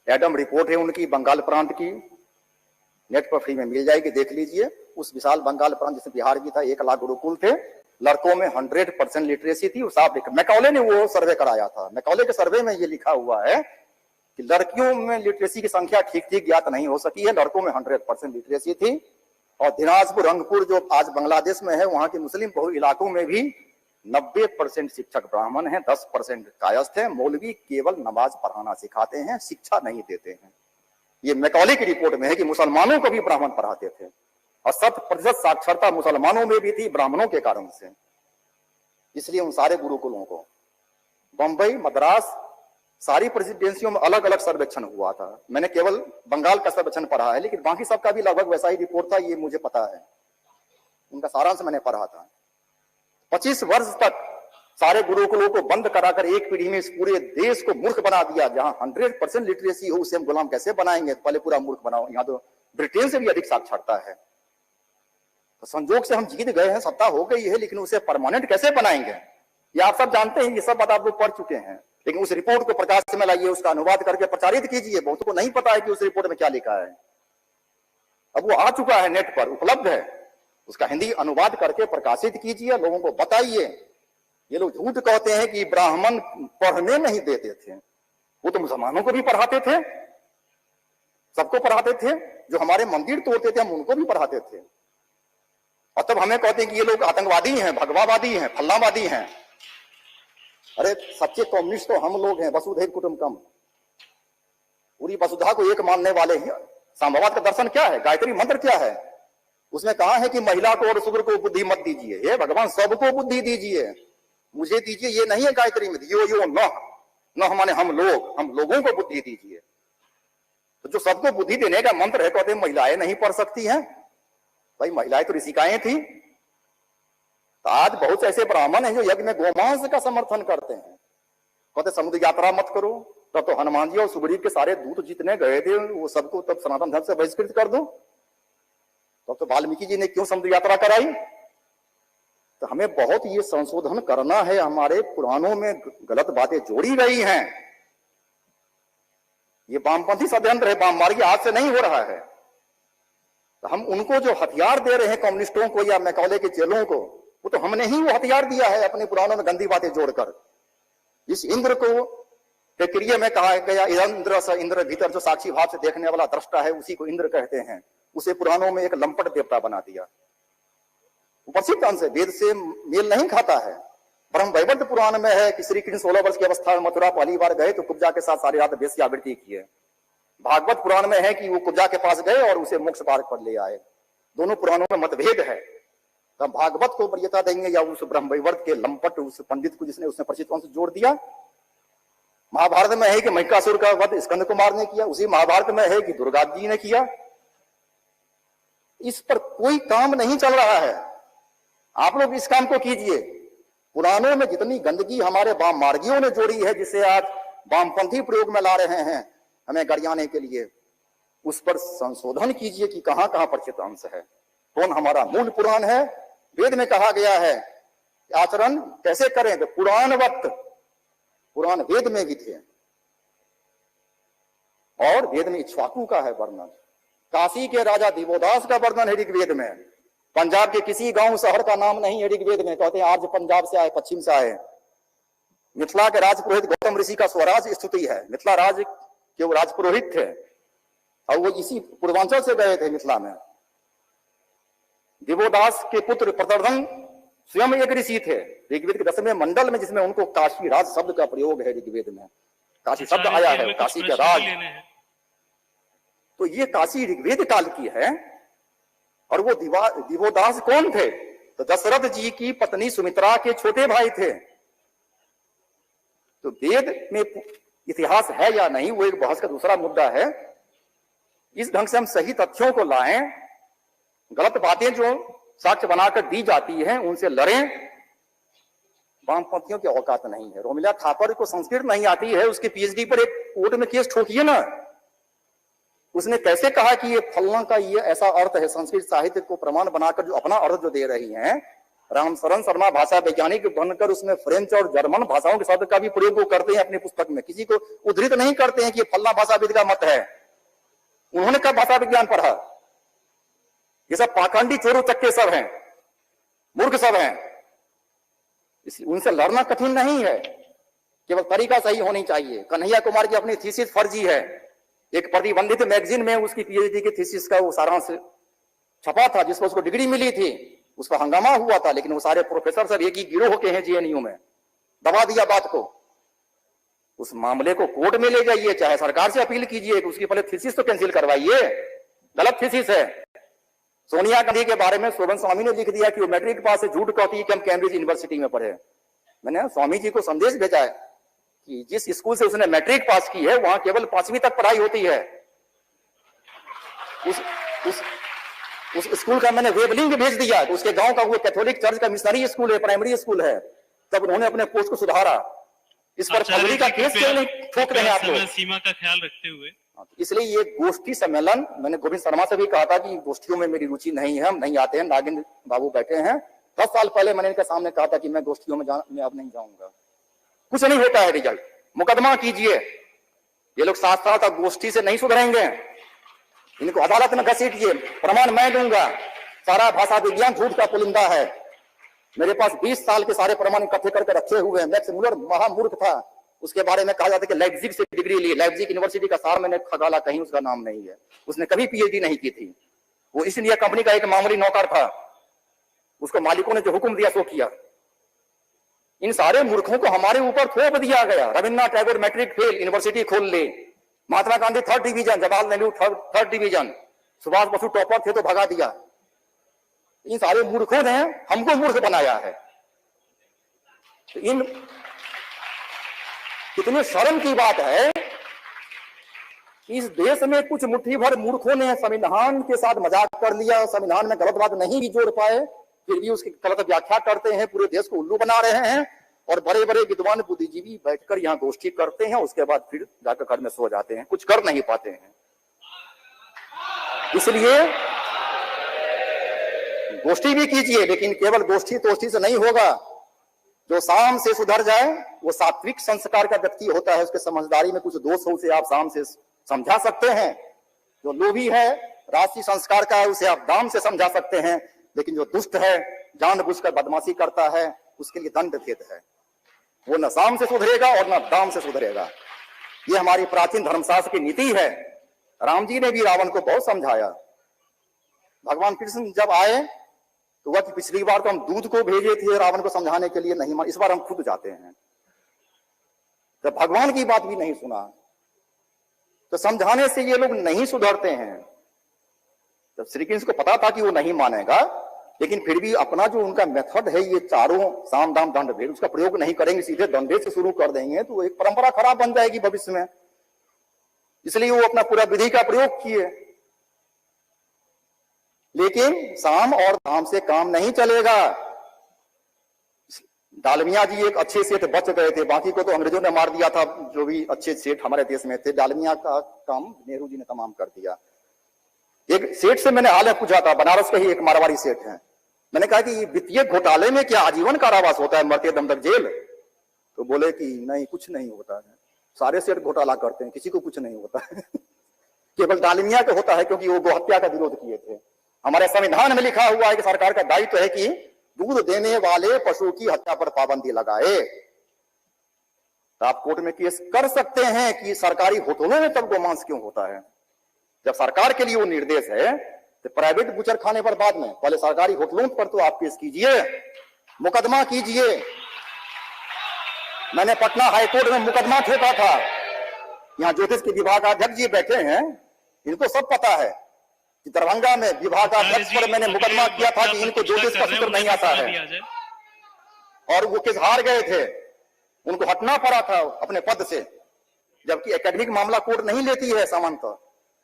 एडम रिपोर्ट है उनकी बंगाल प्रांत की, नेट पर फ्री में मिल जाएगी, देख लीजिए। उस विशाल बंगाल प्रांत जिसमें बिहार की था, 1 लाख गुरुकुल थे, लड़कों में 100% लिटरेसी थी। साफ लिखा, मैकॉले ने वो सर्वे कराया था। मैकॉले के सर्वे में ये लिखा हुआ है कि लड़कियों में लिटरेसी की संख्या ठीक ठीक ज्ञात नहीं हो सकी है, लड़कों में 100% लिटरेसी थी। और दिनाजपुर, रंगपुर जो आज बांग्लादेश में है, वहां के मुस्लिम बहुल इलाकों में भी 90% शिक्षक ब्राह्मण हैं, 10% कायस्थ हैं। मौलवी केवल नमाज पढ़ाना सिखाते हैं, शिक्षा नहीं देते हैं। ये मैकॉले की रिपोर्ट में है कि मुसलमानों को भी ब्राह्मण पढ़ाते थे, और 100% साक्षरता मुसलमानों में भी थी ब्राह्मणों के कारण से। इसलिए उन सारे गुरुकुलों को बंबई, मद्रास, सारी प्रेसिडेंसियों में अलग अलग सर्वेक्षण हुआ था। मैंने केवल बंगाल का सर्वेक्षण पढ़ा है, लेकिन बाकी सबका भी लगभग वैसा ही रिपोर्ट था, ये मुझे पता है। उनका सारांश मैंने पढ़ा था। 25 वर्ष तक सारे गुरुकुलों को बंद कराकर एक पीढ़ी में इस पूरे देश को मूर्ख बना दिया। जहां 100% लिटरेसी हो उसे हम गुलाम कैसे बनाएंगे? पहले पूरा मूर्ख बनाओ। यहाँ तो ब्रिटेन से भी अधिक साक्षरता है। तो संजोग से हम जीत गए हैं, सत्ता हो गई है, लेकिन उसे परमानेंट कैसे बनाएंगे? ये आप सब जानते हैं, ये सब बात आप लोग पढ़ चुके हैं। लेकिन उस रिपोर्ट को प्रकाश में लाइए, उसका अनुवाद करके प्रचारित कीजिए। बहुतों को नहीं पता है कि उस रिपोर्ट में क्या लिखा है। अब वो आ चुका है, नेट पर उपलब्ध है, उसका हिंदी अनुवाद करके प्रकाशित कीजिए, लोगों को बताइए। ये लोग झूठ कहते हैं कि ब्राह्मण पढ़ने नहीं देते थे, वो तो मुसलमानों को भी पढ़ाते थे, सबको पढ़ाते थे। जो हमारे मंदिर तोड़ते थे हम उनको भी पढ़ाते थे। और तब हमें कहते हैं कि ये लोग आतंकवादी हैं, भगवावादी हैं, फल्लावादी हैं। अरे सच्चे कम्युनिस्ट तो हम लोग हैं, वसुधैव कुटुंबकम। पूरी वसुधा को एक मानने वाले ही। साम्यवाद का दर्शन क्या है? गायत्री मंत्र क्या है? उसमें कहा है कि महिला को और शूद्र को बुद्धि मत दीजिए, हे भगवान सबको बुद्धि दीजिए, मुझे दीजिए, ये नहीं है गायत्री में। यो यो न माने हम लोगों को बुद्धि दीजिए। तो जो सबको बुद्धि देने का मंत्र है, कहते महिलाएं नहीं पढ़ सकती हैं। भाई महिलाएं तो ऋषिकाएं थी। तो आज बहुत से ऐसे ब्राह्मण हैं जो यज्ञ में गोमांस का समर्थन करते हैं, कहते समुद्र यात्रा मत करो। तब तो हनुमान जी और सुग्रीव के सारे दूत जितने गए थे वो सबको तब सनातन धर्म से बहिष्कृत कर दो। तब तो वाल्मीकि जी ने क्यों समुद्र यात्रा कराई? तो हमें बहुत ये संशोधन करना है। हमारे पुराणों में गलत बातें जोड़ी गई हैं। ये वामपंथी षड्यंत्र है, वाममार्गी आज से नहीं हो रहा है। तो हम उनको जो हथियार दे रहे हैं कम्युनिस्टों को या मैकाले के चेलों को, वो तो हमने ही वो हथियार दिया है अपने पुराणों में गंदी बातें जोड़कर। इस इंद्र को प्रक्रिया में कहा गया, इंद्र स इंद्र, भीतर जो साक्षी भाव से देखने वाला दृष्टा है उसी को इंद्र कहते हैं। उसे पुराणों में एक लंपट देवता बना दिया। उपस्थित अंश है, वेद से मेल नहीं खाता है। ब्रह्म वैवर्त पुराण में है कि श्री कृष्ण 16 वर्ष की अवस्था में मथुरा पहली बार गए तो कुब्जा के साथ सारी रात वेश्यावृत्ति किए। भागवत पुराण में है कि वो कुब्जा के पास गए और उसे मोक्ष मार्ग पर ले आए। दोनों पुराणों में मतभेद है। तो भागवत को वरीयता देंगे या उस ब्रह्म वैवर्त के लंपट उस पंडित को जिसने उसने प्रसिद्ध वंश जोड़ दिया? महाभारत में है कि महिषासुर का वध स्कंद कुमार ने किया, उसी महाभारत में है कि दुर्गा जी ने किया। इस पर कोई काम नहीं चल रहा है। आप लोग इस काम को कीजिए। पुराणों में जितनी गंदगी हमारे वाम मार्गियों ने जोड़ी है, जिसे आज वामपंथी प्रयोग में ला रहे हैं हमें गरियाने के लिए, उस पर संशोधन कीजिए कि कहां कहां परिचित अंश है, कौन हमारा मूल पुराण है। वेद में कहा गया है आचरण कैसे करें, तो पुराण वेद में भी थे। और वेद में इक्ष्वाकु का है वर्णन, काशी के राजा दिवोदास का वर्णन है ऋग्वेद में। पंजाब के किसी गांव शहर का नाम नहीं है ऋग्वेद में। कहते हैं आर्य पंजाब से आए, पश्चिम से आए। मिथिला के राजपुरोहित गौतम ऋषि का स्वराज स्तुति है। मिथिला राज के वो राजपुरोहित थे और वो इसी पूर्वांचल से गए थे मिथिला में। दिवोदास के पुत्र प्रतर्धन स्वयं एक ऋषि थे ऋग्वेद के 10वें मंडल में, जिसमें उनको काशी राज शब्द का प्रयोग है ऋग्वेद में। काशी शब्द आया है, काशी के राज। तो ये काशी ऋग्वेद काल की है। और वो दिवोदास कौन थे? तो दशरथ जी की पत्नी सुमित्रा के छोटे भाई थे। तो वेद में इतिहास है या नहीं वो एक बहस का दूसरा मुद्दा है। इस ढंग से हम सही तथ्यों को लाएं, गलत बातें जो साक्ष्य बनाकर दी जाती हैं उनसे लड़ें। वामपंथियों की औकात नहीं है। रोमिला थापर को संस्कृत नहीं आती है, उसके पीएचडी पर एक कोर्ट में केस ठोकिए ना। उसने कैसे कहा कि ये फलना का ये ऐसा अर्थ है, संस्कृत साहित्य को प्रमाण बनाकर जो अपना अर्थ जो दे रही हैं। रामशरण शर्मा भाषा वैज्ञानिक बनकर उसमें फ्रेंच और जर्मन भाषाओं के शब्द का भी प्रयोग वो करते हैं अपनी पुस्तक में। किसी को उद्धृत नहीं करते हैं कि फलना भाषाविद का मत है। उन्होंने कब भाषा विज्ञान पढ़ा? ये सब पाखंडी चोरों चक्के सब हैं, मूर्ख सब हैं। इसलिए उनसे लड़ना कठिन नहीं है, केवल तरीका सही होनी चाहिए। कन्हैया कुमार की अपनी थीसिस फर्जी है। एक प्रतिबंधित मैगजीन में उसकी पीएचडी की थीसिस का वो सारांश छपा था, जिस पर उसको डिग्री मिली थी। उस पर हंगामा हुआ था, लेकिन वो सारे प्रोफेसर सब एक ही गिरोह के हैं जेएनयू में, दबा दिया बात को। उस मामले को कोर्ट में ले जाइए, चाहे सरकार से अपील कीजिए कि उसकी पहले थीसिस तो कैंसिल करवाइए। गलत थीसिस है। सोनिया गांधी के बारे में शोभन स्वामी ने लिख दिया कि वो मैट्रिक पास से झूठ कहती है कि हम कैम्ब्रिज यूनिवर्सिटी में पढ़े। मैंने स्वामी जी को संदेश भेजा है कि जिस स्कूल से उसने मैट्रिक पास की है वहां केवल 5वीं तक पढ़ाई होती है। उस स्कूल का मैंने वेब लिंक भेज दिया, उसके गांव का वो कैथोलिक चर्च का मिशनरी स्कूल है, प्राइमरी स्कूल है, तब उन्होंने अपने पोस्ट को सुधारा। इस पर फजली का केस क्यों नहीं ठोक रहे हैं आप लोग? सीमा का ख्याल रखते हुए इसलिए ये गोष्ठी सम्मेलन, मैंने गोविंद शर्मा से भी कहा था कि गोष्ठियों में मेरी रुचि नहीं है, हम नहीं आते हैं। नागिन बाबू बैठे हैं, 10 साल पहले मैंने इनके सामने कहा था कि मैं गोष्ठियों में मैं अब नहीं जाऊंगा। कुछ नहीं होता है रिजल्ट, मुकदमा कीजिए। ये लोग 7 साल तक गोष्ठी से नहीं सुधरेंगे, इनको अदालत में घसीटिए, प्रमाण मैं दूंगा। सारा भाषा विज्ञान झूठ का पुलिंदा है। मेरे पास 20 साल के सारे प्रमाण इकट्ठे करके रखे हुए हैं। मैक्स मुलर महामूर्ख था, उसके बारे में कहा जाता है कि लाइप्जिग से डिग्री ली, लाइप्जिग यूनिवर्सिटी का सार मैंने खगाला, कहीं उसका नाम नहीं है, उसने कभी पीएचडी नहीं की थी। वो ईस्ट इंडिया कंपनी का एक मामूली नौकर था, उसको मालिकों ने जो हुक्म दिया सो किया। इन सारे मूर्खों को हमारे ऊपर थोप दिया गया। Rabindranath Tagore matric fail, university खोल ले। Mahatma Gandhi 3rd division, Jawaharlal Nehru 3rd division, Subhash Basu topper थे तो भगा दिया। इन सारे मूर्खों ने हमको मूर्ख बनाया है। तो इन कितनी शर्म की बात है, इस देश में कुछ मुट्ठी भर मूर्खों ने संविधान के साथ मजाक कर लिया, संविधान में गलत बात नहीं भी जोड़ पाए, फिर भी उसकी गलत व्याख्या करते हैं, पूरे देश को उल्लू बना रहे हैं। और बड़े बड़े विद्वान बुद्धिजीवी बैठकर यहाँ गोष्ठी करते हैं, उसके बाद फिर जाकर घर में सो जाते हैं, कुछ कर नहीं पाते हैं। इसलिए गोष्ठी भी कीजिए, लेकिन केवल गोष्ठी तोष्ठी से नहीं होगा। जो शाम से सुधर जाए वो सात्विक संस्कार का व्यक्ति होता है, उसके समझदारी में कुछ दोष हो उसे आप शाम से समझा सकते हैं। जो लोभी है, राशि संस्कार का है, उसे आप दाम से समझा सकते हैं। लेकिन जो दुष्ट है, जानबूझकर बदमाशी करता है, उसके लिए दंड भेद है। वो न शाम से सुधरेगा और न दाम से सुधरेगा। ये हमारी प्राचीन धर्मशास्त्र की नीति है। राम जी ने भी रावण को बहुत समझाया। भगवान कृष्ण जब आए तो वह पिछली बार तो हम दूध को भेजे थे रावण को समझाने के लिए, नहीं मान, इस बार हम खुद जाते हैं। जब भगवान की बात भी नहीं सुना तो समझाने से ये लोग नहीं सुधरते हैं। जब श्री कृष्ण को पता था कि वो नहीं मानेगा, लेकिन फिर भी अपना जो उनका मेथड है, ये चारों साम दाम दंड भेद, उसका प्रयोग नहीं करेंगे, सीधे दंडे से शुरू कर देंगे, तो एक परंपरा खराब बन जाएगी भविष्य में। इसलिए वो अपना पूरा विधि का प्रयोग किए। लेकिन साम और दाम से काम नहीं चलेगा। डालमिया जी एक अच्छे सेठ बच गए थे, बाकी को तो अंग्रेजों ने मार दिया था। जो भी अच्छे सेठ हमारे देश में थे, डालमिया का काम नेहरू जी ने तमाम कर दिया। एक सेठ से मैंने हाल में पूछा था, बनारस के ही एक मारवाड़ी सेठ हैं, मैंने कहा कि वित्तीय घोटाले में क्या आजीवन कारावास होता है, मरते दम तक जेल? तो बोले कि नहीं, कुछ नहीं होता है, सारे सेठ घोटाला करते हैं, किसी को कुछ नहीं होता है। केवल डालमिया को होता है, क्योंकि वो गोहत्या का विरोध किए थे। हमारे संविधान में लिखा हुआ है कि सरकार का दायित्व है कि दूध देने वाले पशु की हत्या पर पाबंदी लगाए। तो आप कोर्ट में केस कर सकते हैं कि सरकारी होटलों में तब गोमांस क्यों होता है। जब सरकार के लिए वो निर्देश है तो प्राइवेट बुचर खाने पर बाद में, पहले सरकारी होटलों पर तो आप केस कीजिए, मुकदमा कीजिए। मैंने पटना हाईकोर्ट में मुकदमा ठोका था। यहाँ ज्योतिष के विभागाध्यक्ष जी बैठे हैं, इनको सब पता है कि दरभंगा में विभागाध्यक्ष पर मैंने मुकदमा किया था कि इनको ज्योतिष का सूत्र नहीं आता है, और वो केस हार गए थे। उनको हटना पड़ा था अपने पद से, जबकि एकेडमिक मामला कोर्ट नहीं लेती है सामान्यतः।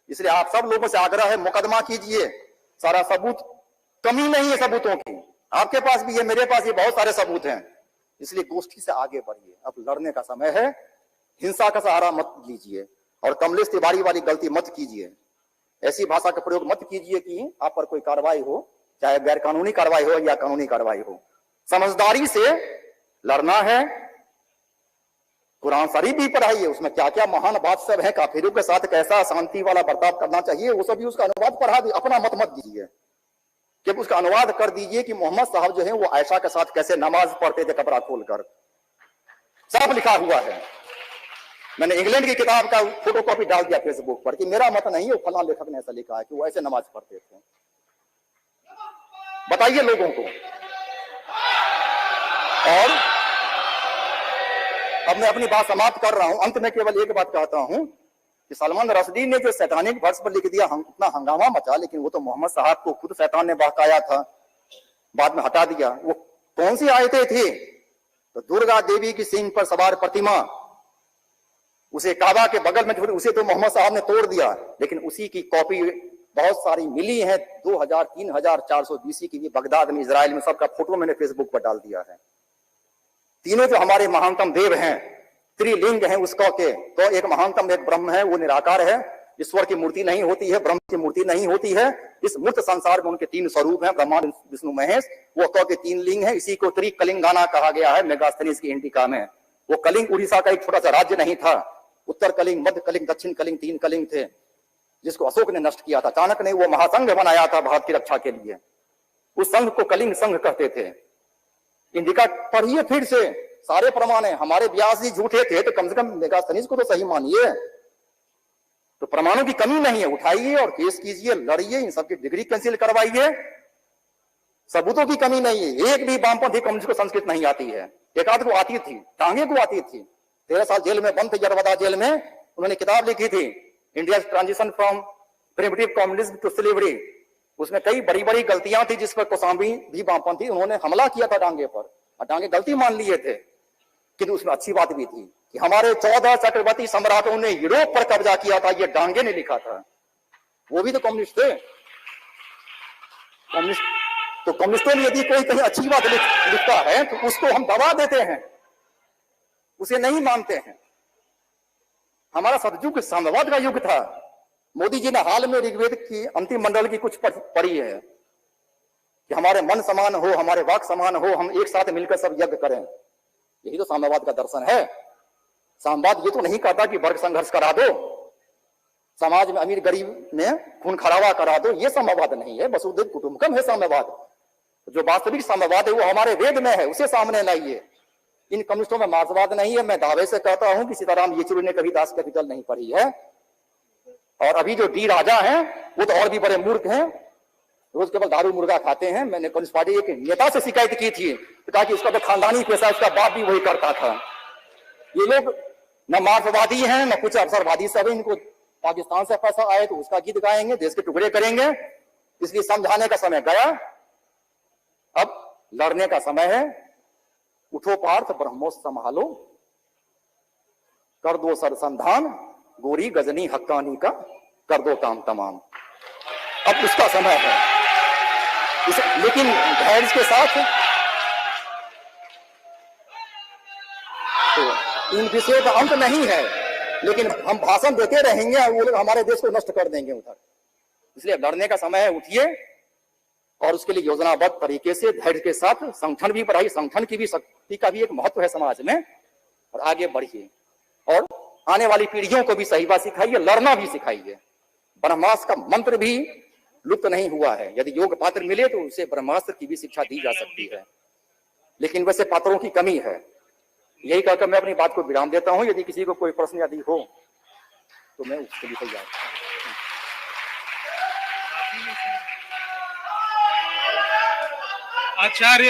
इसलिए आप सब लोगों से आग्रह है, मुकदमा कीजिए। सारा सबूत, कमी नहीं है सबूतों की, आपके पास भी है, मेरे पास भी बहुत सारे सबूत हैं। इसलिए गोष्ठी से आगे बढ़िए। अब लड़ने का समय है, हिंसा का सहारा मत लीजिए और कमलेश तिवारी वाली गलती मत कीजिए। ऐसी भाषा का प्रयोग मत कीजिए कि आप पर कोई कार्रवाई हो, चाहे गैर कानूनी कार्रवाई हो या कानूनी कार्रवाई हो। समझदारी से लड़ना है। कुरान शरीफ भी पढ़ाइए, उसमें क्या क्या महान बात सब है, काफिरों के साथ कैसा शांति वाला बर्ताव करना चाहिए, वो सभी उसका अनुवाद पढ़ा दीजिए। अपना मत दीजिए, जब उसका अनुवाद कर दीजिए कि मोहम्मद साहब जो है वो आयशा के साथ कैसे नमाज पढ़ते थे कपड़ा खोलकर, सब लिखा हुआ है। मैंने इंग्लैंड की किताब का फोटोकॉपी डाल दिया फेसबुक पर कि मेरा मत नहीं है, फला लेखक ने ऐसा लिखा है कि वो ऐसे नमाज पढ़ते थे। बताइए लोगों को। और अब मैं अपनी बात समाप्त कर रहा हूं। अंत में केवल एक बात कहता हूं कि सलमान रश्दी ने जो शैतानिक वर्ष पर लिख दिया, इतना हंगामा मचा, लेकिन वो तो मोहम्मद साहब को खुद शैतान ने बहकाया था, बाद में हटा दिया। वो कौन सी आयतें थी? तो दुर्गा देवी की सिंह पर सवार प्रतिमा, उसे काबा के बगल में, उसे तो मोहम्मद साहब ने तोड़ दिया, लेकिन उसी की कॉपी बहुत सारी मिली हैं, 2000, 3000, 400 BC की भी बगदाद में, इजराइल में, सबका फोटो मैंने फेसबुक पर डाल दिया है। तीनों जो हमारे महानतम देव हैं, त्रिलिंग हैं उसका के, तो एक महानतम एक ब्रह्म है, वो निराकार है, ईश्वर की मूर्ति नहीं होती है, ब्रह्म की मूर्ति नहीं होती है। इस मूर्त संसार में उनके 3 स्वरूप हैं, ब्रह्मा, विष्णु, महेश, वो कौ के 3 लिंग हैं। इसी को त्रिकलिंगाना कहा गया है मेगास्थनीज की इंडिका में। वो कलिंग उड़ीसा का एक छोटा सा राज्य नहीं था, उत्तर कलिंग, मध्य कलिंग, दक्षिण कलिंग, 3 कलिंग थे, जिसको अशोक ने नष्ट किया था। चाणक्य ने वो महासंघ बनाया था भारत की रक्षा के लिए, उस संघ को कलिंग संघ कहते थे। इंडिका पढ़िए फिर से, सारे प्रमाण है। हमारे व्यास जी झूठे थे तो कम से कम मेगास्थनीज को तो सही मानिए। तो प्रमाणों की कमी नहीं है, उठाइए और केस कीजिए, लड़िए, इन सबकी डिग्री कैंसिल करवाइए, सबूतों की कमी नहीं है। एक भी वामपंथी कम्युनिस्ट को संस्कृत नहीं आती है, एक आध को आती थी, टांगे को आती थी। 13 साल जेल में बंद थे, यरवदा जेल में, उन्होंने किताब लिखी थी, India transition from primitive communism to slavery. उसमें कई बड़ी बड़ी गलतियां थी, जिस पर कोसांबी भी वामपंथी, उन्होंने हमला किया था डांगे पर, और डांगे गलती मान लिए थे। किंतु उसमें अच्छी बात भी थी कि हमारे 14 चक्रवर्ती सम्राटों ने यूरोप पर कब्जा किया था, ये डांगे ने लिखा था। वो भी तो कम्युनिस्ट थे। कम्युनिस्ट तो कम्युनिस्टों में यदि कोई कहीं अच्छी बात लिखता है तो उसको हम दबा देते हैं, उसे नहीं मानते हैं। हमारा सतयुग साम्यवाद का युग था। मोदी जी ने हाल में ऋग्वेद की अंतिम मंडल की कुछ पढ़ी है कि हमारे मन समान हो, हमारे वाक समान हो, हम एक साथ मिलकर सब यज्ञ करें। यही तो साम्यवाद का दर्शन है। साम्यवाद ये तो नहीं कहता कि वर्ग संघर्ष करा दो, समाज में अमीर गरीब में खून खराबा करा दो, ये साम्यवाद नहीं है। वसुधैव कुटुंबकम है साम्यवाद। जो वास्तविक साम्यवाद है वो हमारे वेद में है, उसे सामने लाइए। इन कम्युनिस्टों में मार्क्सवाद नहीं है। मैं दावे से कहता हूं कि सीताराम येचुरी ने कभी दास कैपिटल नहीं पढ़ी है। और अभी जो डी राजा हैं वो तो और भी बड़े मूर्ख हैं, रोज केवल दारू मुर्गा खाते हैं। मैंने कम्युनिस्ट पार्टी के नेता से शिकायत की थी, कहा कि इसका तो खानदानी पेशा, इसका बाप भी वही करता था। ये लोग न मार्क्सवादी हैं न कुछ अवसरवादी सब। इनको पाकिस्तान से पैसा आए तो उसका गीत गाएंगे, देश के टुकड़े करेंगे। इसलिए समझाने का समय गया, अब लड़ने का समय है। उठो पार्थ ब्रह्मोस संभालो, कर दो सरसंधान, गोरी गजनी हक्कानी का कर दो काम तमाम। अब उसका समय है। लेकिन धैर्य के साथ तो इन विषयों का अंत नहीं है, लेकिन हम भाषण देते रहेंगे और वो लोग हमारे देश को नष्ट कर देंगे उधर। इसलिए लड़ने का समय है, उठिए और उसके लिए योजनाबद्ध तरीके से धैर्य के साथ संगठन भी बढ़ाइए। संगठन की भी शक्ति का भी एक महत्व है समाज में, और आगे बढ़िए और आने वाली पीढ़ियों को भी सही बात सिखाइए, लड़ना भी सिखाइए। ब्रह्मास्त्र का मंत्र भी लुप्त नहीं हुआ है। यदि योग पात्र मिले तो उसे ब्रह्मास्त्र की भी शिक्षा दी जा सकती है, लेकिन वैसे पात्रों की कमी है। यही कहकर मैं अपनी बात को विराम देता हूं। यदि किसी को कोई प्रश्न यदि हो तो मैं उसके लिए तैयार हूं। आचार्य